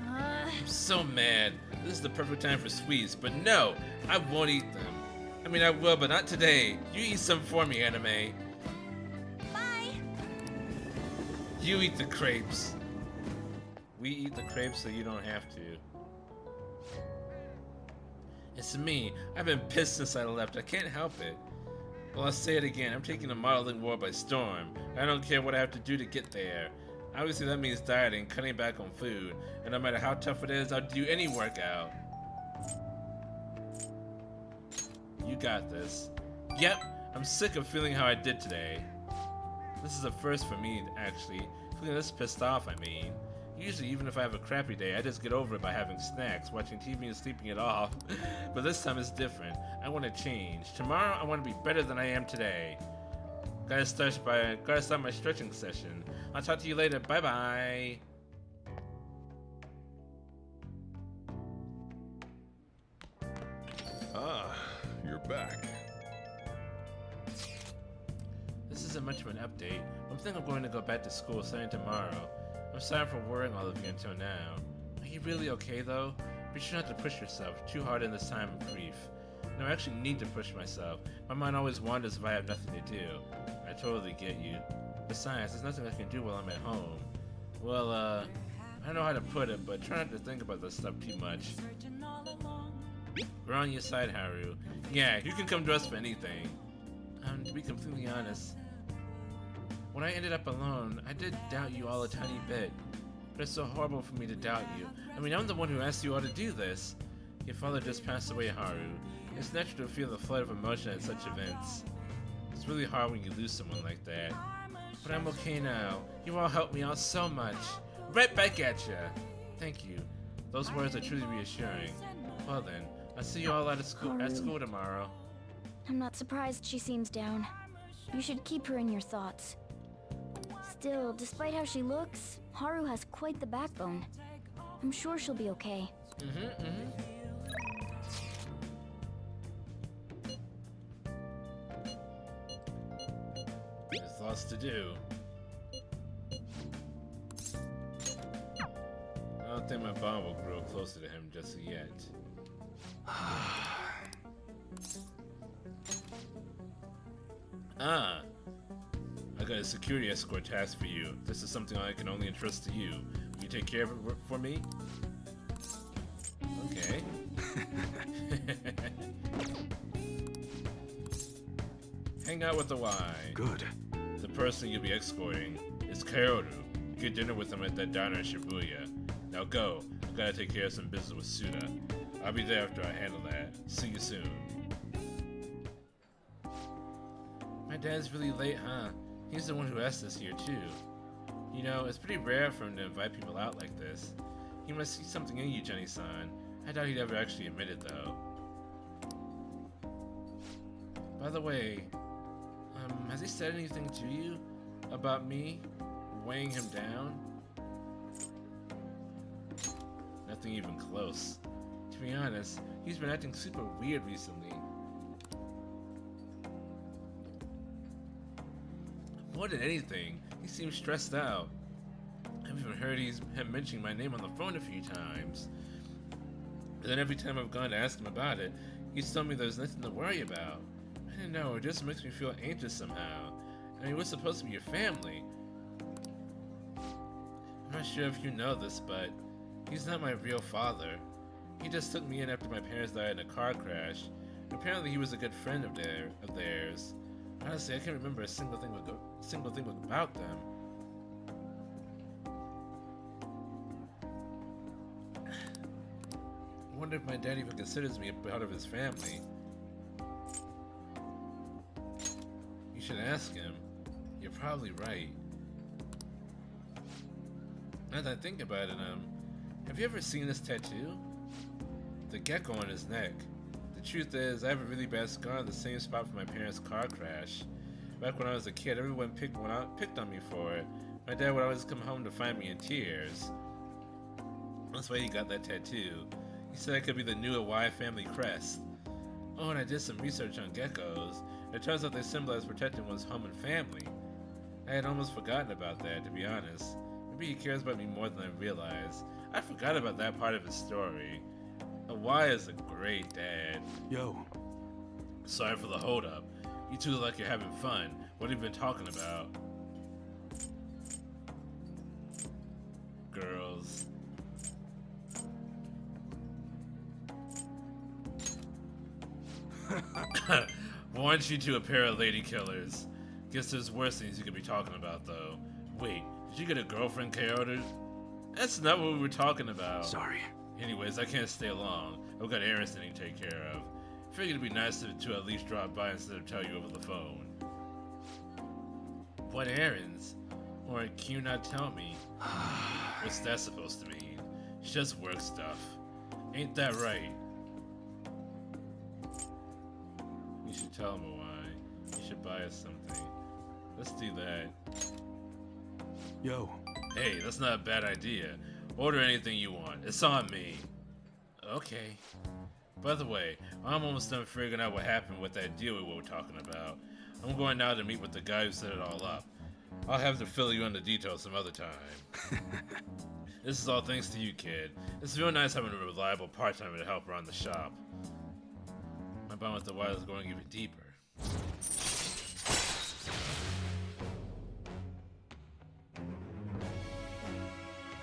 I'm so mad. This is the perfect time for sweets, but no, I won't eat them. I mean, I will, but not today. You eat some for me, anime. Bye! You eat the crepes. We eat the crepes so you don't have to. It's me. I've been pissed since I left. I can't help it. Well, I'll say it again. I'm taking the modeling war by storm. I don't care what I have to do to get there. Obviously, that means dieting, cutting back on food. And no matter how tough it is, I'll do any workout. You got this. Yep, I'm sick of feeling how I did today. This is a first for me, actually. Feeling this pissed off, I mean. Usually, even if I have a crappy day, I just get over it by having snacks, watching TV and sleeping it off. But this time it's different. I want to change. Tomorrow, I want to be better than I am today. Gotta start my stretching session. I'll talk to you later. Bye-bye. Ah, you're back. This isn't much of an update. I'm thinking I'm going to go back to school starting tomorrow. I'm sorry for worrying all of you until now. Are you really okay though? Be sure not to push yourself too hard in this time of grief. No, I actually need to push myself. My mind always wanders if I have nothing to do. I totally get you. Besides, there's nothing I can do while I'm at home. Well, I don't know how to put it, but try not to think about this stuff too much. We're on your side, Haru. Yeah, you can come to us for anything. To be completely honest, when I ended up alone, I did doubt you all a tiny bit. But it's so horrible for me to doubt you. I mean, I'm the one who asked you all to do this. Your father just passed away, Haru. It's natural to feel the flood of emotion at such events. It's really hard when you lose someone like that. But I'm okay now. You all helped me out so much. Right back at ya. Thank you. Those words are truly reassuring. Well then, I'll see you all at school tomorrow. I'm not surprised she seems down. You should keep her in your thoughts. Still, despite how she looks, Haru has quite the backbone. I'm sure she'll be okay. There's lots to do. I don't think my bond will grow closer to him just yet. I got a security escort task for you. This is something I can only entrust to you. Will you take care of it for me? Okay. Hang out with the Y. Good. The person you'll be escorting is Kaoru. Get dinner with him at that diner in Shibuya. Now go. I gotta take care of some business with Suda. I'll be there after I handle that. See you soon. My dad's really late, huh? He's the one who asked us here, too. You know, it's pretty rare for him to invite people out like this. He must see something in you, Jenny-san. I doubt he'd ever actually admit it, though. By the way, has he said anything to you about me weighing him down? Nothing even close. To be honest, he's been acting super weird recently. More than anything, he seems stressed out. I've even heard him mentioning my name on the phone a few times. And then every time I've gone to ask him about it, he's told me there's nothing to worry about. I don't know, it just makes me feel anxious somehow. I mean, we're supposed to be a family. I'm not sure if you know this, but he's not my real father. He just took me in after my parents died in a car crash. Apparently he was a good friend of theirs. Honestly, I can't remember a single thing about them. I wonder if my dad even considers me a part of his family. You should ask him. You're probably right. Now that I think about it, have you ever seen this tattoo? The gecko on his neck. The truth is, I have a really bad scar on the same spot from my parents' car crash. Back when I was a kid, everyone picked on me for it. My dad would always come home to find me in tears. That's why he got that tattoo. He said I could be the new Hawaii family crest. Oh, and I did some research on geckos. It turns out they symbolize protecting one's home and family. I had almost forgotten about that, to be honest. Maybe he cares about me more than I realize. I forgot about that part of his story. Hawaii is a great dad. Yo. Sorry for the hold-up. You two look like you're having fun. What have you been talking about? Girls. Warrant you to a pair of lady killers. Guess there's worse things you could be talking about, though. Wait, did you get a girlfriend, Kyoto? That's not what we were talking about. Sorry. Anyways, I can't stay long. I've got errands to take care of. Figured it'd be nice to at least drop by instead of tell you over the phone. What errands? Or can you not tell me? What's that supposed to mean? It's just work stuff. Ain't that right? You should tell him why. You should buy us something. Let's do that. Yo. Hey, that's not a bad idea. Order anything you want. It's on me. Okay. By the way, I'm almost done figuring out what happened with that deal we were talking about. I'm going now to meet with the guy who set it all up. I'll have to fill you in the details some other time. This is all thanks to you, kid. It's real nice having a reliable part-timer to help run the shop. My bond with the wild is going even deeper.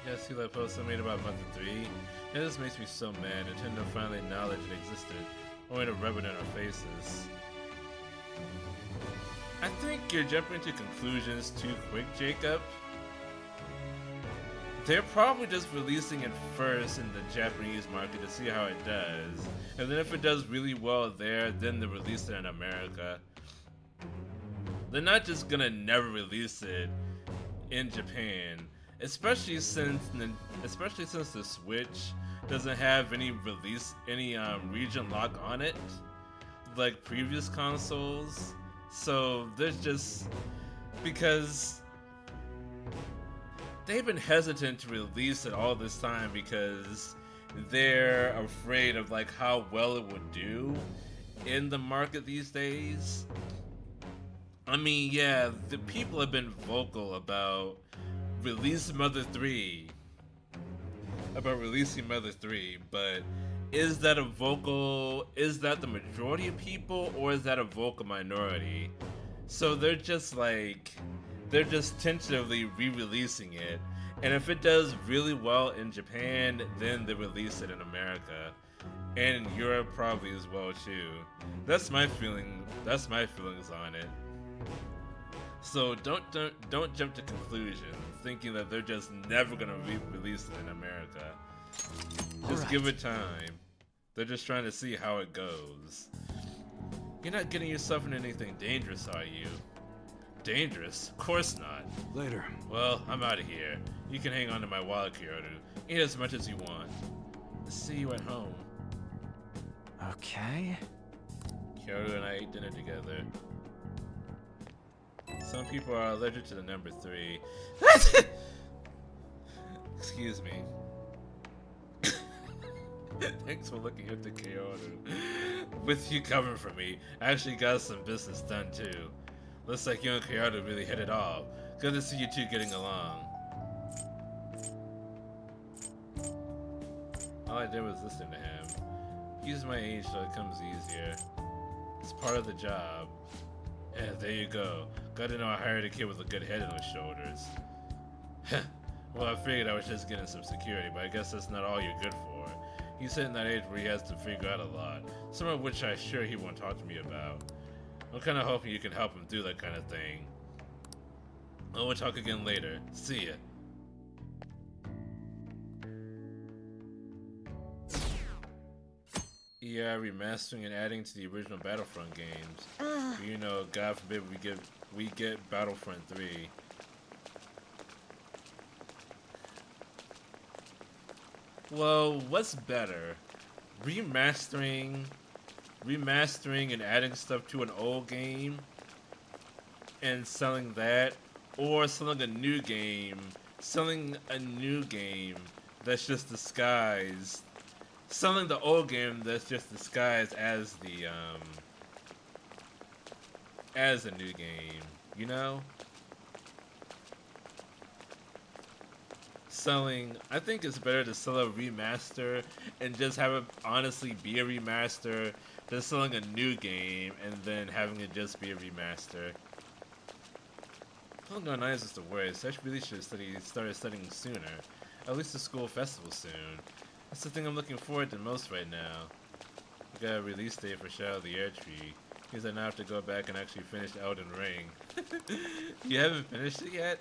Yeah, see that post I made about Mother 3? It just makes me so mad. Nintendo finally acknowledged it existed, only to rub it in our faces. I think you're jumping to conclusions too quick, Jacob. They're probably just releasing it first in the Japanese market to see how it does. And then if it does really well there, then they release it in America. They're not just gonna never release it in Japan. Especially since the Switch doesn't have any region lock on it, like previous consoles. So there's just, because they've been hesitant to release it all this time because they're afraid of like how well it would do in the market these days. I mean, yeah, the people have been vocal about releasing Mother 3, but is that the majority of people, or is that a vocal minority? So they're just tentatively re-releasing it, and if it does really well in Japan, then they release it in America, and in Europe probably as well too. That's my feelings on it. So don't jump to conclusions thinking that they're just never gonna release it in America. Just give it time. They're just trying to see how it goes. You're not getting yourself into anything dangerous, are you? Dangerous? Of course not. Later. Well, I'm out of here. You can hang on to my wallet, Kyoto. Eat as much as you want. See you at home. Okay. Kyoto and I ate dinner together. Some people are allergic to the number 3. Excuse me. Thanks for looking into Kyoto. With you covering for me, I actually got some business done too. Looks like you and Kyoto really hit it off. Good to see you two getting along. All I did was listen to him. He's my age, so it comes easier. It's part of the job. Yeah, there you go. Got to know I hired a kid with a good head on his shoulders. Well, I figured I was just getting some security, but I guess that's not all you're good for. He's hitting that age where he has to figure out a lot, some of which I'm sure he won't talk to me about. I'm kind of hoping you can help him do that kind of thing. Oh, we'll talk again later. See ya. Yeah, remastering and adding to the original Battlefront games. You know, God forbid we get Battlefront 3. Well, what's better? Remastering and adding stuff to an old game and selling that, or selling a new game that's just disguised, selling the old game that's just disguised as a new game, you know? I think it's better to sell a remaster and just have it honestly be a remaster than selling a new game and then having it just be a remaster. Pokemon 9 is just the worst. I really should have started studying sooner. At least the school festival soon. That's the thing I'm looking forward to most right now. We got a release date for Shadow of the Air Tree. Means I now have to go back and actually finish Elden Ring. You haven't finished it yet?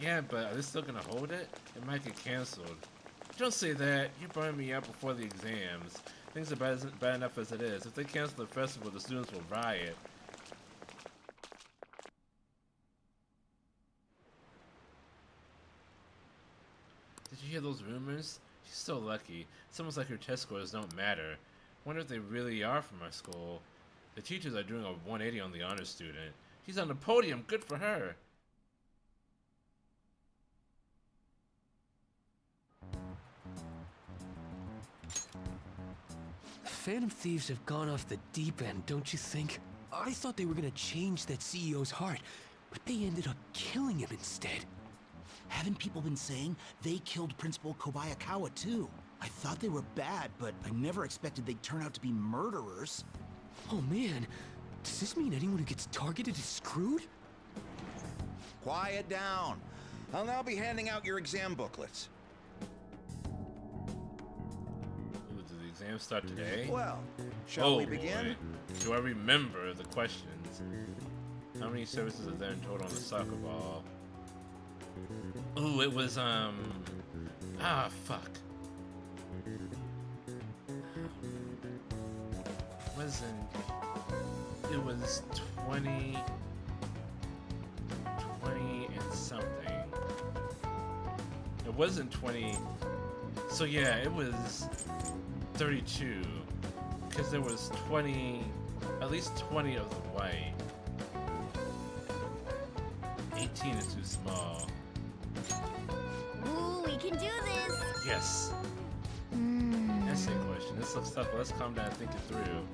Yeah, but are they still gonna hold it? It might get cancelled. Don't say that. You burned me out before the exams. Things are bad enough as it is. If they cancel the festival, the students will riot. Did you hear those rumors? She's so lucky. It's almost like her test scores don't matter. Wonder if they really are from our school. The teachers are doing a 180 on the honor student. She's on the podium. Good for her. Phantom Thieves have gone off the deep end, don't you think? I thought they were gonna change that CEO's heart, but they ended up killing him instead. Haven't people been saying they killed Principal Kobayakawa too? I thought they were bad, but I never expected they'd turn out to be murderers. Oh man, does this mean anyone who gets targeted is screwed? Quiet down. I'll now be handing out your exam booklets. Ooh, do the exams start today? Well, shall we begin? Boy. Do I remember the questions? How many services are there in total on the soccer ball? Ooh, it was, fuck. It was 20 and something. It wasn't 20, so yeah, it was 32, because there was 20, at least 20 of the white. 18 is too small. Ooh, we can do this! Yes. Essay question. This looks tough, but let's calm down and think it through.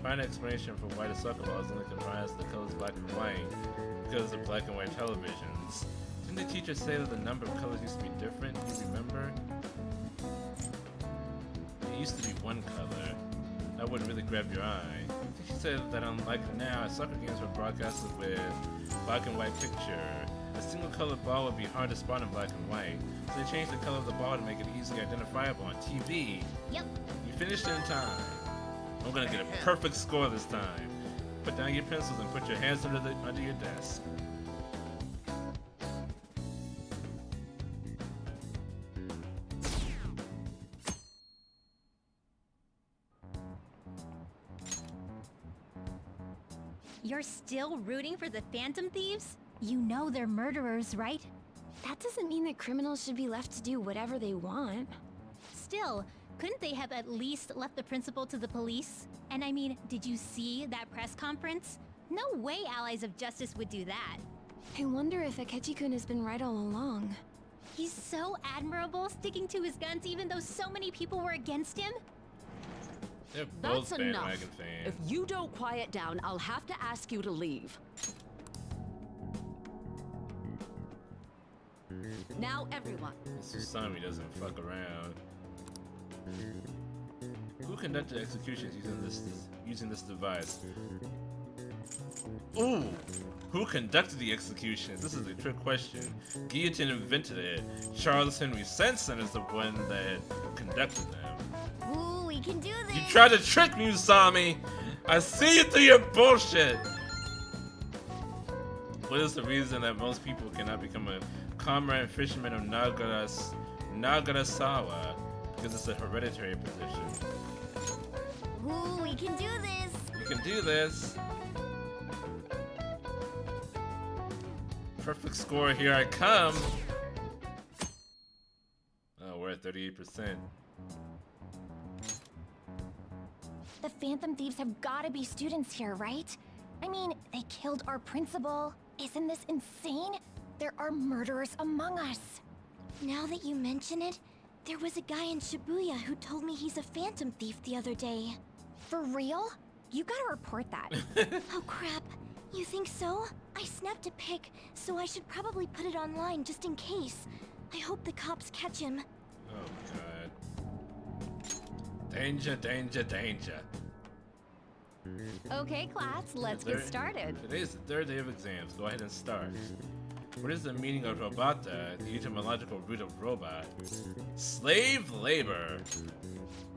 Find an explanation for why the soccer ball is only comprised of the colors black and white because of black and white televisions. Didn't the teacher say that the number of colors used to be different? Do you remember? It used to be one color. That wouldn't really grab your eye. I think she said that unlike now, soccer games were broadcasted with black and white picture. A single colored ball would be hard to spot in black and white, so they changed the color of the ball to make it easily identifiable on TV. Yep. You finished in time. I'm gonna get a perfect score this time. Put down your pencils and put your hands under your desk. You're still rooting for the Phantom Thieves? You know they're murderers, right? That doesn't mean that criminals should be left to do whatever they want. Still, Couldn't they have at least left the principal to the police? And I mean, did you see that press conference? No way allies of justice would do that. I wonder if Akechi-kun has been right all along. He's so admirable, sticking to his guns even though so many people were against him. They're both That's enough. bandwagon fans. If you don't quiet down, I'll have to ask you to leave. Now, everyone. Susami doesn't fuck around. Who conducted executions using this device? Ooh! Who conducted the executions? This is a trick question. Guillotine invented it. Charles Henry Sanson is the one that conducted them. Ooh, we can do this. You tried to trick me, Usami! I see you through your bullshit! What is the reason that most people cannot become a comrade fisherman of Nagarasawa? Because it's a hereditary position. Ooh, we can do this. You can do this. Perfect score, here I come. Oh, we're at 38%. The Phantom Thieves have gotta be students here, right? I mean, they killed our principal. Isn't this insane? There are murderers among us. Now that you mention it, there was a guy in Shibuya who told me he's a Phantom Thief the other day. For real? You gotta report that. Oh crap. You think so? I snapped a pic, so I should probably put it online just in case. I hope the cops catch him. Oh god. Danger, danger, danger. Okay, class, let's get started. Today is the third day of exams. Go ahead and start. What is the meaning of robota, the etymological root of robot? Slave labor.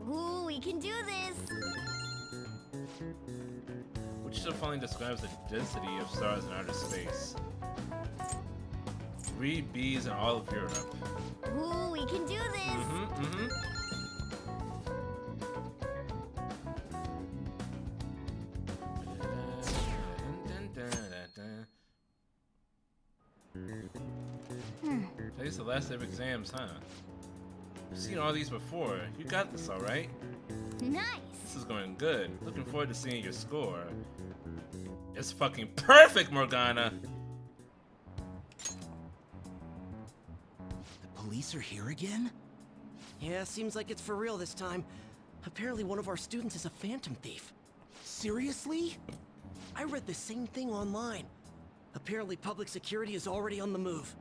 Ooh, we can do this. Which of the following describes the density of stars in outer space? 3 Bs in all of Europe. Ooh, we can do this. Today's the last day of exams, huh? You've seen all these before. You got this, alright? Nice. This is going good. Looking forward to seeing your score. It's fucking perfect, Morgana! The police are here again? Yeah, seems like it's for real this time. Apparently one of our students is a Phantom Thief. Seriously? I read the same thing online. Apparently public security is already on the move.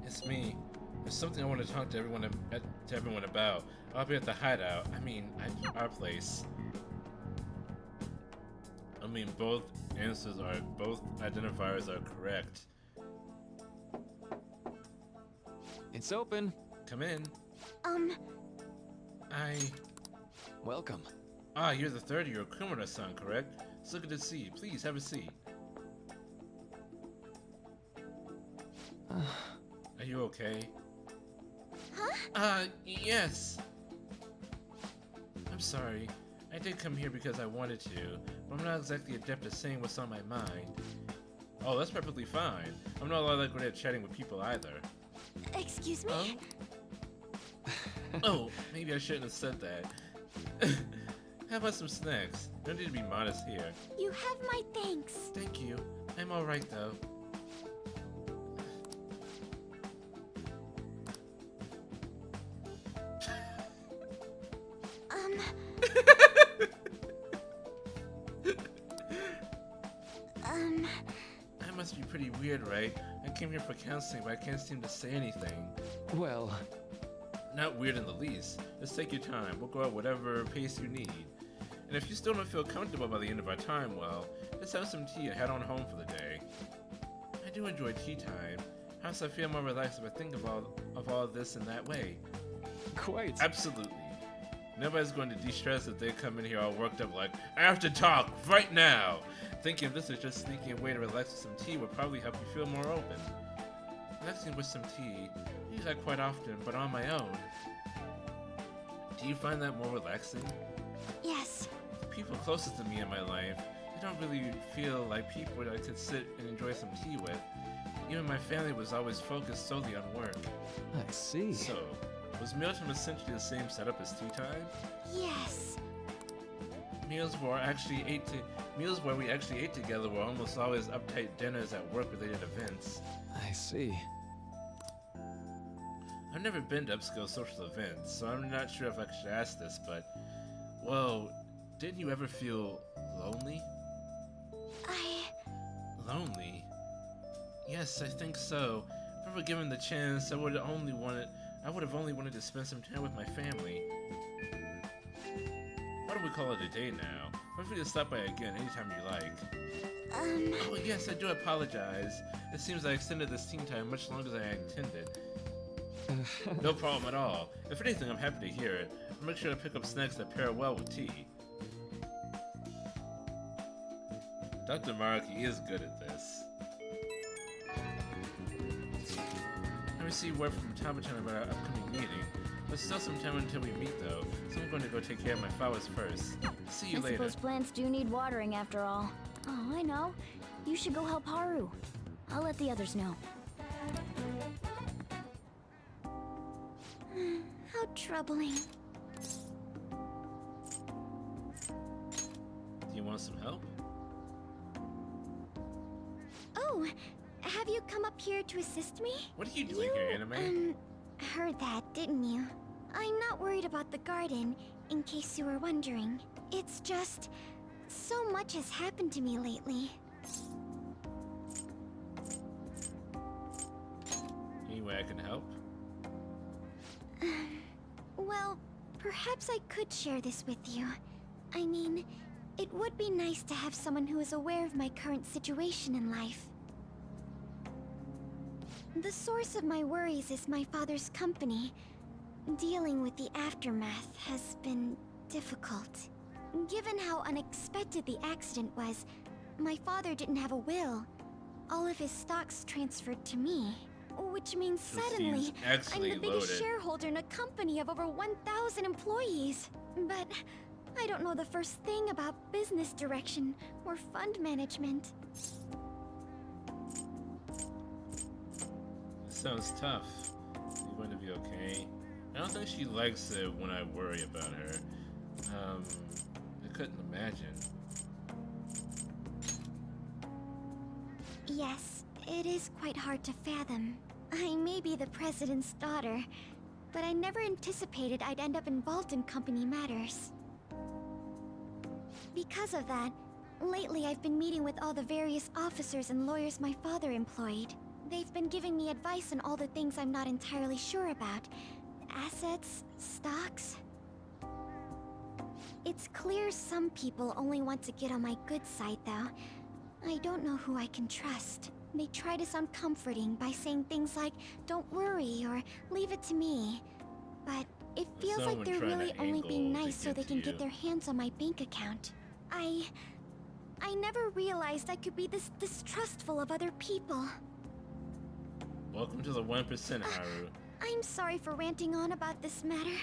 It's me. There's something I want to talk to everyone about. I'll be at the hideout. I mean, at our place. I mean, both identifiers are correct. It's open. Come in. Welcome. Ah, you're the third year Kumura-san, correct? So good to see you. Please, have a seat. Are you okay? Huh? Yes. I'm sorry. I did come here because I wanted to, but I'm not exactly adept at saying what's on my mind. Oh, that's perfectly fine. I'm not all that good at chatting with people either. Excuse me? Oh, maybe I shouldn't have said that. How about some snacks? No need to be modest here. You have my thanks. Thank you. I'm alright though. That must be pretty weird, right? I came here for counseling, but I can't seem to say anything. Well... Not weird in the least. Just take your time. We'll go at whatever pace you need. And if you still don't feel comfortable by the end of our time, well, let's have some tea and head on home for the day. I do enjoy tea time. How's I feel more relaxed if I think of all this in that way? Quite. Absolutely. Nobody's going to de-stress if they come in here all worked up like, I have to talk right now! Thinking this is just sneaking a way to relax with some tea would probably help you feel more open. Relaxing with some tea, I do that quite often, but on my own. Do you find that more relaxing? Yes. The people closest to me in my life, they don't really feel like people that I could sit and enjoy some tea with. Even my family was always focused solely on work. I see. So, was mealtime essentially the same setup as tea time? Yes. Meals where we actually ate together were almost always uptight dinners at work-related events. I see. I've never been to upscale social events, so I'm not sure if I should ask this, but, well, didn't you ever feel lonely? Lonely? Yes, I think so. If I were given the chance, I would have only wanted to spend some time with my family. Why don't we call it a day now? Feel free to stop by again anytime you like. Oh yes, I do apologize. It seems I extended this teen time much longer than I intended. No problem at all. If anything, I'm happy to hear it. I'll make sure to pick up snacks that pair well with tea. Dr. Maraki is good at this. I received word from time to time about our upcoming meeting. There's still some time until we meet though, so I'm going to go take care of my flowers first. See you I later. suppose plants do need watering after all. Oh, I know. You should go help Haru. I'll let the others know. How troubling. Do you want some help? Oh, have you come up here to assist me? What are you doing here, Anime? Heard that, didn't you? I'm not worried about the garden, in case you were wondering. It's just, so much has happened to me lately. Any way I can help? Well, perhaps I could share this with you. I mean, it would be nice to have someone who is aware of my current situation in life. The source of my worries is my father's company. Dealing with the aftermath has been difficult. Given how unexpected the accident was, my father didn't have a will. All of his stocks transferred to me. Which means suddenly, I'm the biggest shareholder in a company of over 1,000 employees. But I don't know the first thing about business direction or fund management. Sounds tough. You're going to be okay. I don't think she likes it when I worry about her. I couldn't imagine. Yes, it is quite hard to fathom. I may be the president's daughter, but I never anticipated I'd end up involved in company matters. Because of that, lately I've been meeting with all the various officers and lawyers my father employed. They've been giving me advice on all the things I'm not entirely sure about. Assets, stocks. It's clear some people only want to get on my good side, though. I don't know who I can trust. They try to sound comforting by saying things like, "Don't worry," or "Leave it to me." But it feels like they're really only being nice so they can get their hands on my bank account. I never realized I could be this distrustful of other people. Welcome to the 1%, Haru. I'm sorry for ranting on about this matter.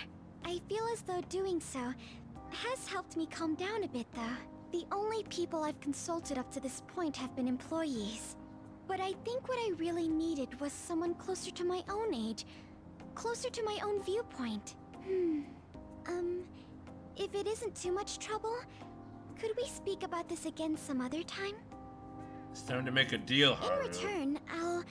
I feel as though doing so has helped me calm down a bit, though. The only people I've consulted up to this point have been employees. But I think what I really needed was someone closer to my own age, closer to my own viewpoint. If it isn't too much trouble, could we speak about this again some other time? It's time to make a deal, Haru. In return, I'll...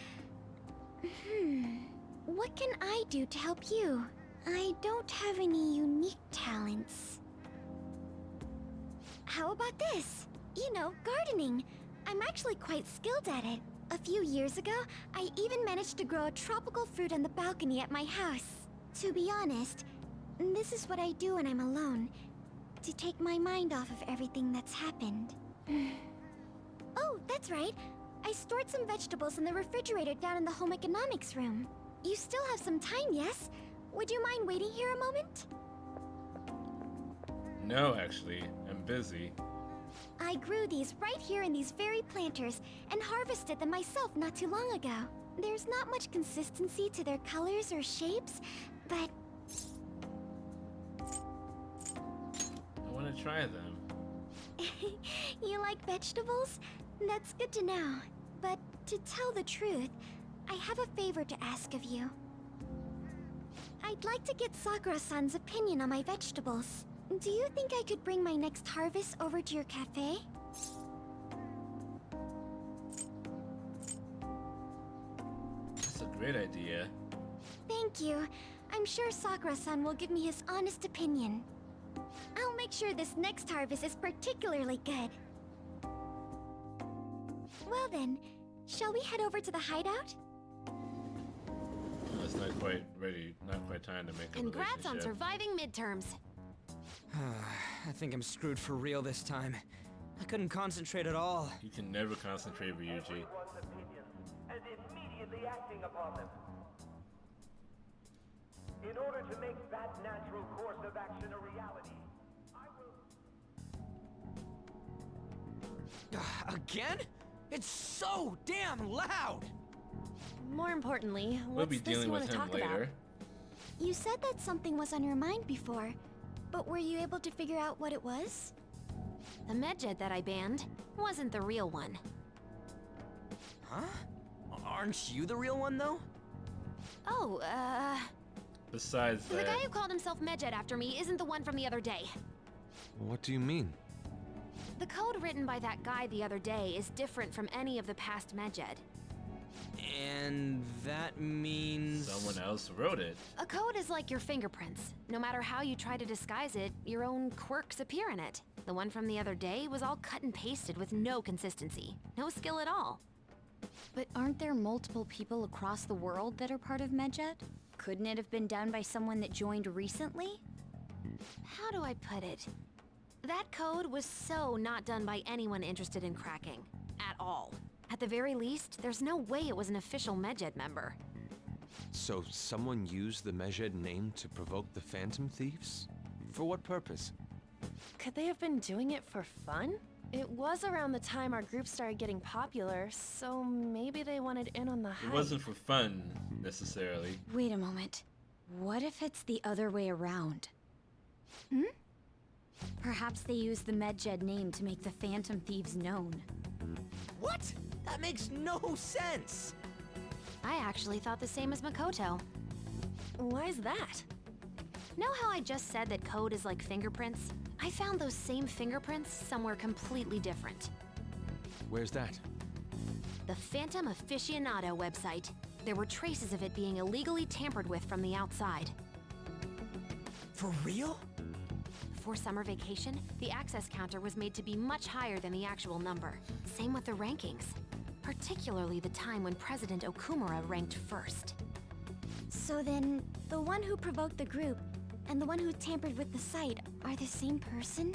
What can I do to help you? I don't have any unique talents. How about this? You know, gardening. I'm actually quite skilled at it. A few years ago, I even managed to grow a tropical fruit on the balcony at my house. To be honest, this is what I do when I'm alone, to take my mind off of everything that's happened. Oh, that's right. I stored some vegetables in the refrigerator down in the home economics room. You still have some time, yes? Would you mind waiting here a moment? No, actually. I'm busy. I grew these right here in these very planters and harvested them myself not too long ago. There's not much consistency to their colors or shapes, but... I want to try them. You like vegetables? That's good to know. But To tell the truth, I have a favor to ask of you. I'd like to get Sakura-san's opinion on my vegetables. Do you think I could bring my next harvest over to your cafe? That's a great idea. Thank you. I'm sure Sakura-san will give me his honest opinion. I'll make sure this next harvest is particularly good. Well then, shall we head over to the hideout? That's not quite ready, not quite time to make a Congrats on relationship. surviving midterms. I think I'm screwed for real this time. I couldn't concentrate at all. You can never concentrate, Ryuji. Everyone's opinions and immediately acting upon them. In order to make that natural course of action a reality, I will... Again? It's so damn loud! More importantly, We'll be what's this dealing you want with to him talk later. about? You said that something was on your mind before, but were you able to figure out what it was? The medjed that I banned wasn't the real one. Huh? Aren't you the real one, though? Oh, Besides the that, guy who called himself medjed after me isn't the one from the other day. What do you mean? The code written by that guy the other day is different from any of the past medjed. And that means... someone else wrote it. A code is like your fingerprints. No matter how you try to disguise it, your own quirks appear in it. The one from the other day was all cut and pasted with no consistency. No skill at all. But aren't there multiple people across the world that are part of Medjed? Couldn't it have been done by someone that joined recently? How do I put it? That code was so not done by anyone interested in cracking. At all. At the very least, there's no way it was an official Medjed member. So someone used the Medjed name to provoke the Phantom Thieves? For what purpose? Could they have been doing it for fun? It was around the time our group started getting popular, so maybe they wanted in on the hype. It wasn't for fun, necessarily. Wait a moment. What if it's the other way around? Perhaps they used the Medjed name to make the Phantom Thieves known. What? That makes no sense! I actually thought the same as Makoto. Why's that? Know how I just said that code is like fingerprints? I found those same fingerprints somewhere completely different. Where's that? The Phantom Aficionado website. There were traces of it being illegally tampered with from the outside. For real? Before summer vacation, the access counter was made to be much higher than the actual number. Same with the rankings. Particularly the time when President Okumura ranked first. So then, the one who provoked the group and the one who tampered with the site are the same person?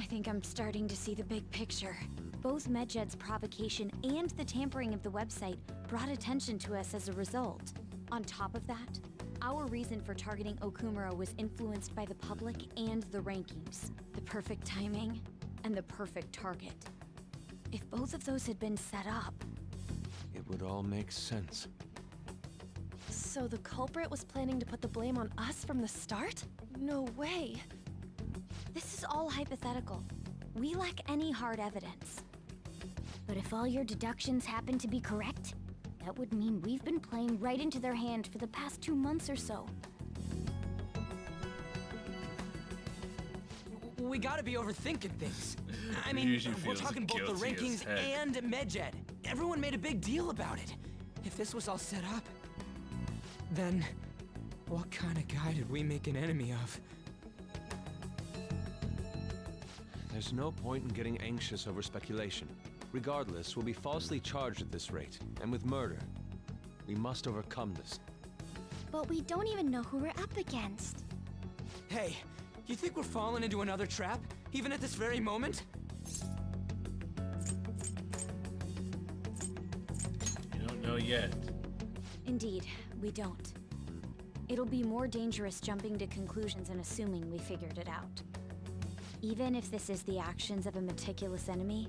I think I'm starting to see the big picture. Both Medjed's provocation and the tampering of the website brought attention to us as a result. On top of that, our reason for targeting Okumura was influenced by the public and the rankings. The perfect timing and the perfect target. If both of those had been set up... It would all make sense. So the culprit was planning to put the blame on us from the start? No way. This is all hypothetical. We lack any hard evidence. But if all your deductions happen to be correct, that would mean we've been playing right into their hand for the past 2 months or so. We gotta be overthinking things. I mean, Usually we're feels talking both the guilty as rankings heck. and Medjed. Everyone made a big deal about it. If this was all set up, then what kind of guy did we make an enemy of? There's no point in getting anxious over speculation. Regardless, we'll be falsely charged at this rate, and with murder. We must overcome this. But we don't even know who we're up against. Hey, you think we're falling into another trap, even at this very moment? You don't know yet. Indeed, we don't. It'll be more dangerous jumping to conclusions and assuming we figured it out. Even if this is the actions of a meticulous enemy,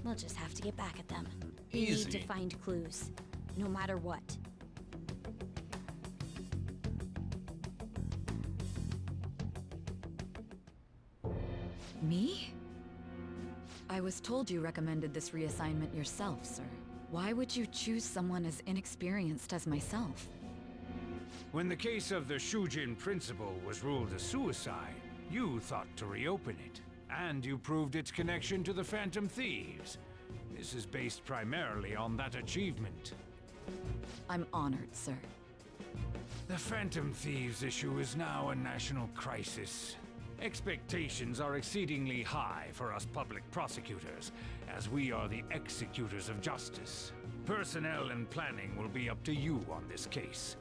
we'll just have to get back at them. We need Easy. to find clues, no matter what. Me? I was told you recommended this reassignment yourself, sir. Why would you choose someone as inexperienced as myself? When the case of the Shujin principal was ruled a suicide, you thought to reopen it. And you proved its connection to the Phantom Thieves. This is based primarily on that achievement. I'm honored, sir. The Phantom Thieves issue is now a national crisis. Expectations are exceedingly high for us public prosecutors, as we are the executors of justice. Personnel and planning will be up to you on this case.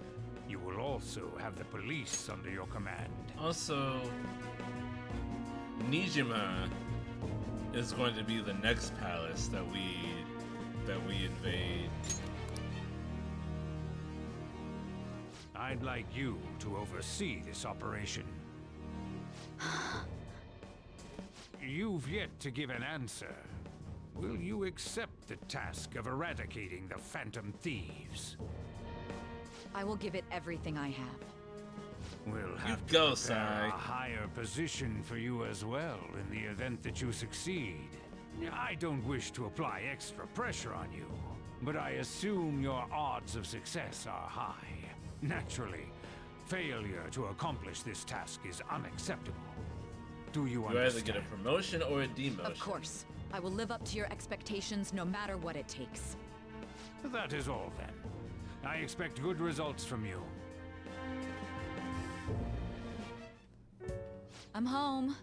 You will also have the police under your command. Also, Nijima is going to be the next palace that we invade. I'd like you to oversee this operation. You've yet to give an answer. Will you accept the task of eradicating the Phantom Thieves? I will give it everything I have. We'll have to go, prepare Sai. a higher position for you as well in the event that you succeed. I don't wish to apply extra pressure on you, but I assume your odds of success are high. Naturally, failure to accomplish this task is unacceptable. Do you You understand? either get a promotion or a demotion. Of course. I will live up to your expectations no matter what it takes. That is all then. I expect good results from you. I'm home.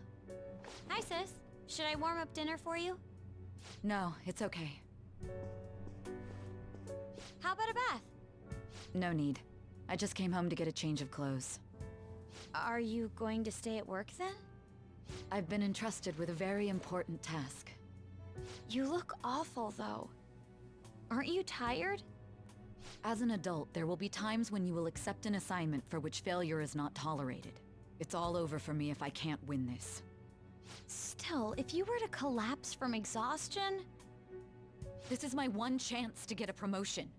Hi, sis. Should I warm up dinner for you? No, it's okay. How about a bath? No need. I just came home to get a change of clothes. Are you going to stay at work then? I've been entrusted with a very important task. You look awful, though. Aren't you tired? As an adult, there will be times when you will accept an assignment for which failure is not tolerated. It's all over for me if I can't win this. Still, if you were to collapse from exhaustion... This is my one chance to get a promotion.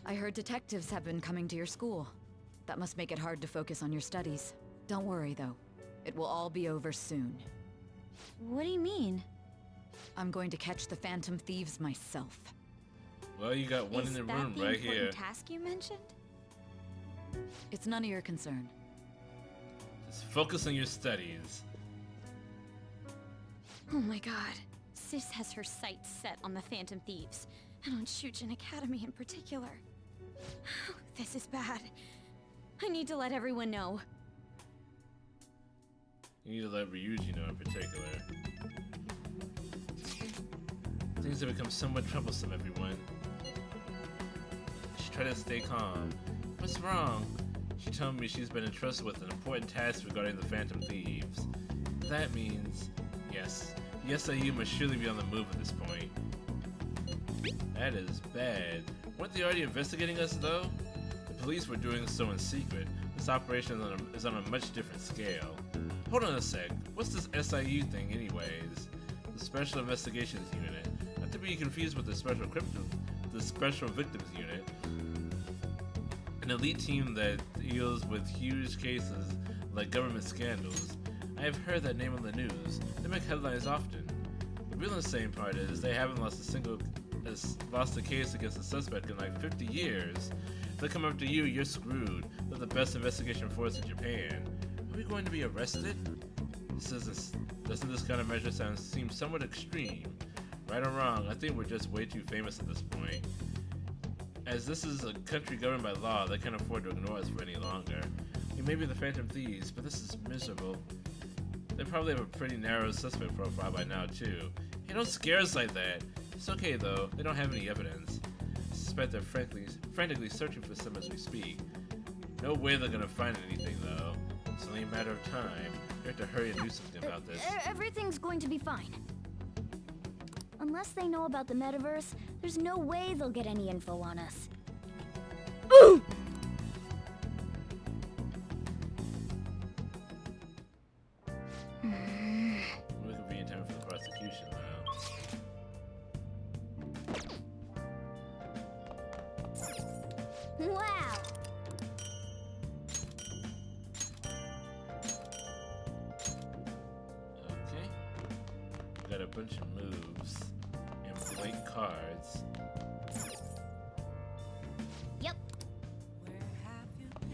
I heard detectives have been coming to your school. That must make it hard to focus on your studies. Don't worry, though. It will all be over soon. What do you mean? I'm going to catch the Phantom Thieves myself. Well, you got one in the room right here. Is that the important task you mentioned? It's none of your concern. Just focus on your studies. Oh my god. Sis has her sights set on the Phantom Thieves, and on Shujin Academy in particular. This is bad. I need to let everyone know. You need to let Ryuji know in particular. Things have become somewhat troublesome, everyone. She tried to stay calm. What's wrong? She told me she's been entrusted with an important task regarding the Phantom Thieves. That means, yes, the SIU must surely be on the move at this point. That is bad. Weren't they already investigating us, though? The police were doing so in secret. This operation is on a much different scale. Hold on a sec. What's this SIU thing, anyways? The Special Investigations Unit. Not to be confused with the Special Victims Unit. An elite team that deals with huge cases like government scandals. I have heard that name on the news. They make headlines often. The real insane part is they haven't lost a case against a suspect in like 50 years. If they come after you, you're screwed. They're the best investigation force in Japan. Are we going to be arrested? Doesn't this kind of measure seem somewhat extreme? Right or wrong, I think we're just way too famous at this point. As this is a country governed by law, they can't afford to ignore us for any longer. We may be the Phantom Thieves, but this is miserable. They probably have a pretty narrow suspect profile by now, too. Hey, don't scare us like that. It's okay, though. They don't have any evidence. I suspect they're frantically searching for some as we speak. No way they're gonna find anything, though. It's only a matter of time. We have to hurry and do something about this. Everything's going to be fine. Unless they know about the metaverse, there's no way they'll get any info on us. Ooh! We could be in time for the prosecution now. Wow! Okay. We got a bunch of moves. cards. Yep.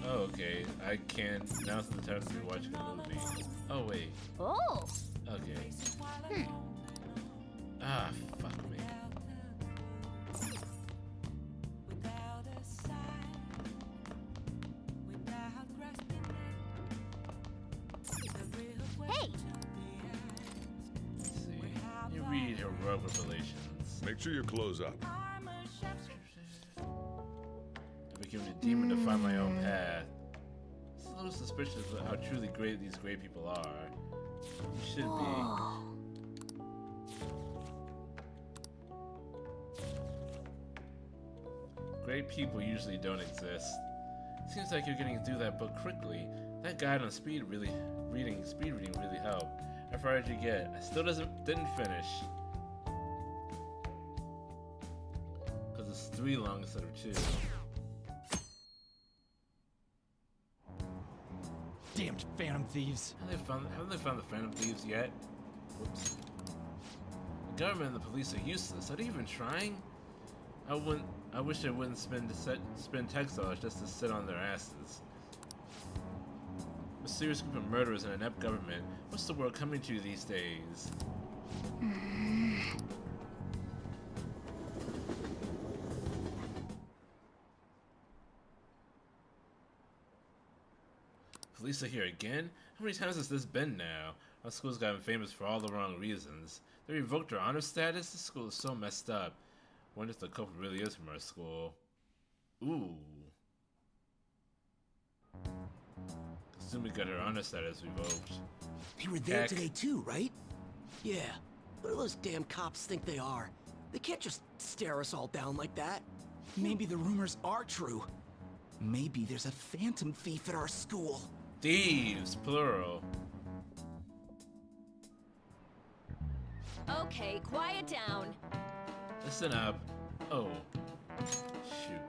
Oh, okay. I can. Now's the time to be watching a movie. Oh, wait. Oh. Okay. Ah, fuck me. Hey. Let's see. You read heroic revelations. Make sure your clothes up. I became a demon to find my own path. It's a little suspicious of how truly great these great people are. You should be. Great people usually don't exist. Seems like you're getting through that book quickly. That guide on speed reading really helped. How far did you get? I still didn't finish. Cause it's 3 long instead of 2. Damned Phantom Thieves. Haven't they found the Phantom Thieves yet? Whoops. The government and the police are useless. Are they even trying? I wish they wouldn't spend textiles just to sit on their asses. A serious group of murderers and an inept government. What's the world coming to these days? Police are here again? How many times has this been now? Our school's gotten famous for all the wrong reasons. They revoked our honor status? This school is so messed up. Wonder if the culprit really is from our school. Ooh. Kasumi got her honor status revoked. They were there Heck. today too, right? Yeah. What do those damn cops think they are? They can't just stare us all down like that. Maybe the rumors are true. Maybe there's a phantom thief at our school. Thieves, plural. Okay, quiet down. Listen up. Oh. Shoot.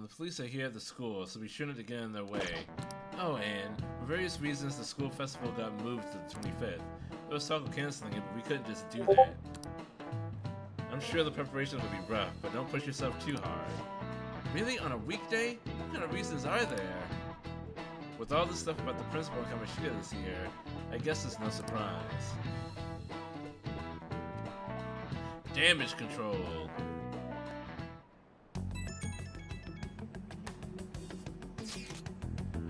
The police are here at the school, so we shouldn't get in their way. Oh, and for various reasons, the school festival got moved to the 25th. There was talk of canceling it, but we couldn't just do that. I'm sure the preparations will be rough, but don't push yourself too hard. Really? On a weekday? What kind of reasons are there? With all this stuff about the principal and Kamishita this year, I guess it's no surprise. Damage control.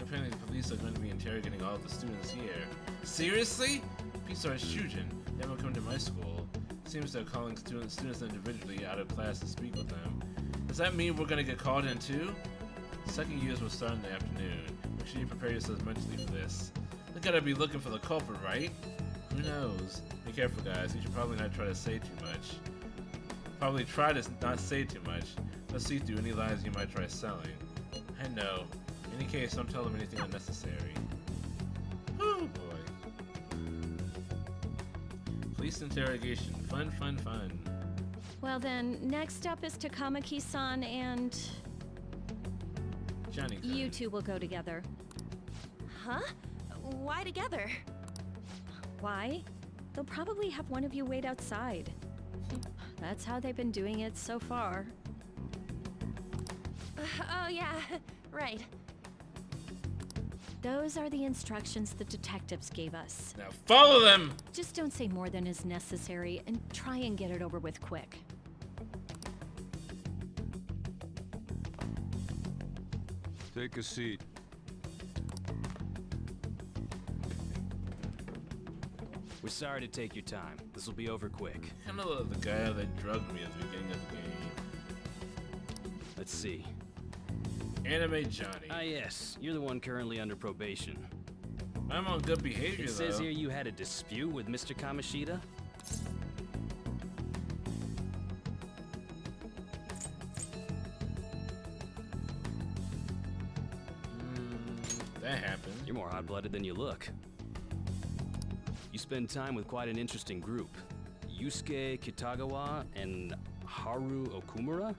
Apparently the police are going to be interrogating all of the students here. Seriously? Peace are Shujin. They haven't come to my school. Seems they're calling students individually out of class to speak with them. Does that mean we're going to get called in too? Second years will start in the afternoon. Make sure you prepare yourselves mentally for this. They gotta be looking for the culprit, right? Who knows? Be careful, guys. You should probably not try to say too much. Probably try to not say too much. Let's see through any lies you might try selling. I know. In any case, don't tell them anything unnecessary. Oh boy. Police interrogation. Fun, fun, fun. Well then, next up is Takamaki-san and... Johnny. You two will go together. Huh? Why together? Why? They'll probably have one of you wait outside. That's how they've been doing it so far. Oh yeah, right. Those are the instructions the detectives gave us. Now follow them! Just don't say more than is necessary and try and get it over with quick. Take a seat. We're sorry to take your time. This will be over quick. Kind of like the guy that drugged me at the beginning of the game. Let's see. Anime Johnny. Ah, yes. You're the one currently under probation. I'm on good behavior, It though. says here you had a dispute with Mr. Kamishita? That happened. You're more hot-blooded than you look. You spend time with quite an interesting group. Yusuke Kitagawa and Haru Okumura?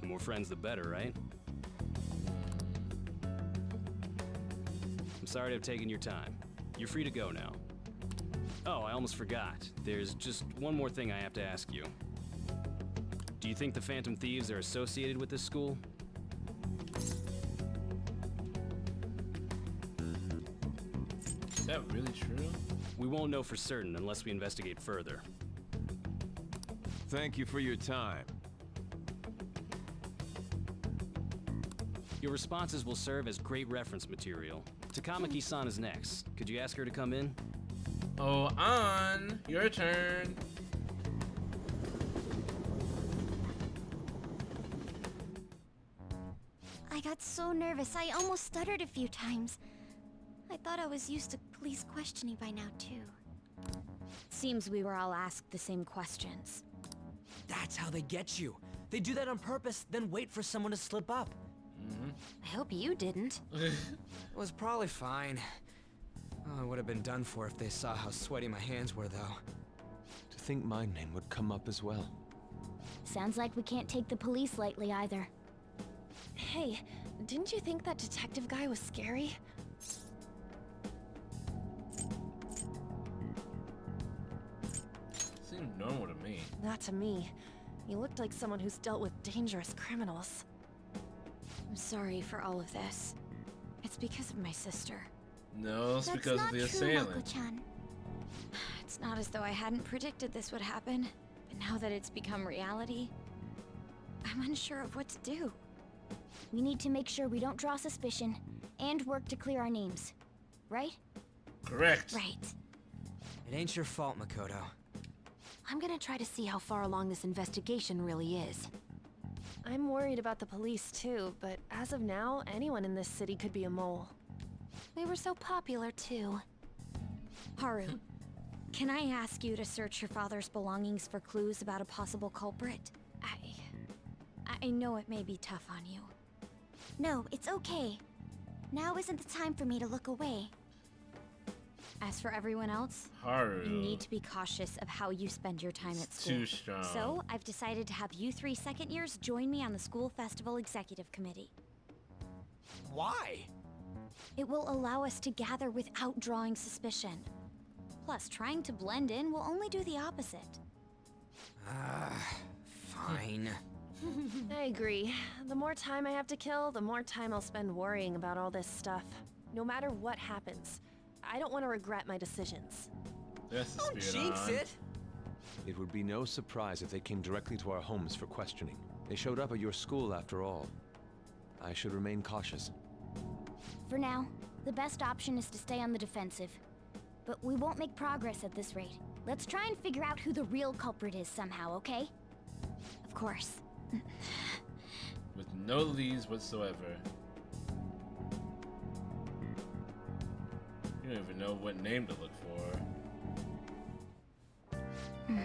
The more friends, the better, right? sorry to have taken your time. You're free to go now. Oh, I almost forgot. There's just one more thing I have to ask you. Do you think the Phantom Thieves are associated with this school? Is that really true? We won't know for certain unless we investigate further. Thank you for your time. Your responses will serve as great reference material. Takamaki-san is next. Could you ask her to come in? Oh, on! Your turn! I got so nervous, I almost stuttered a few times. I thought I was used to police questioning by now, too. Seems we were all asked the same questions. That's how they get you. They do that on purpose, then wait for someone to slip up. I hope you didn't. It was probably fine. Oh, it would have been done for if they saw how sweaty my hands were, though. To think my name would come up as well. Sounds like we can't take the police lightly either. Hey, didn't you think that detective guy was scary? Seemed normal to me. Not to me. He looked like someone who's dealt with dangerous criminals. I'm sorry for all of this. It's because of my sister. No, it's because of the assailant. Mako-chan. It's not as though I hadn't predicted this would happen, but now that it's become reality, I'm unsure of what to do. We need to make sure we don't draw suspicion, and work to clear our names. Right? Correct. Right. It ain't your fault, Makoto. I'm gonna try to see how far along this investigation really is. I'm worried about the police too, but as of now, anyone in this city could be a mole. We were so popular too. Haru, can I ask you to search your father's belongings for clues about a possible culprit? I know it may be tough on you. No, it's okay. Now isn't the time for me to look away. As for everyone else, Haru. you need to be cautious of how you spend your time at school. Too strong. So, I've decided to have you 3 second years join me on the school festival executive committee. Why? It will allow us to gather without drawing suspicion. Plus, trying to blend in will only do the opposite. Fine. I agree. The more time I have to kill, the more time I'll spend worrying about all this stuff. No matter what happens, I don't want to regret my decisions. That's the Don't spirit jinx on. it! It would be no surprise if they came directly to our homes for questioning. They showed up at your school after all. I should remain cautious. For now, the best option is to stay on the defensive. But we won't make progress at this rate. Let's try and figure out who the real culprit is somehow, okay? Of course. With no leads whatsoever. You don't even know what name to look for. You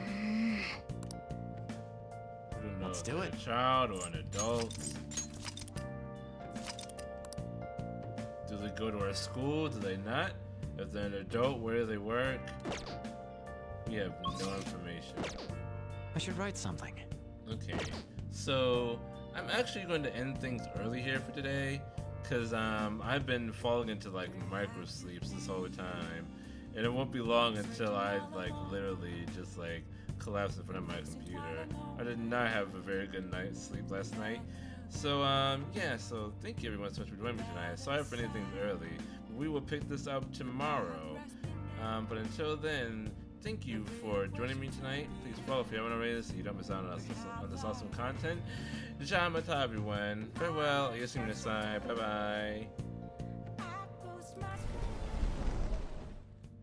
don't know Let's if do they're it. a child or an adult. Do they go to our school? Do they not? If they're an adult, where do they work? We have no information. I should write something. Okay, so I'm actually going to end things early here for today, because I've been falling into like micro sleeps this whole time, and it won't be long until I like literally just like collapse in front of my computer. I did not have a very good night's sleep last night, so yeah, so thank you everyone so much for joining me tonight. Sorry for anything early. We will pick this up tomorrow, but until then, thank you for joining me tonight. Please follow if you haven't already so you don't miss out on this awesome content. Jamata, everyone. Farewell. Ayasumi Nasai. Bye-bye.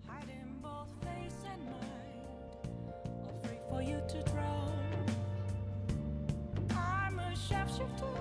Hiding both face and mind, afraid for you to drown. I'm a sharpshooter.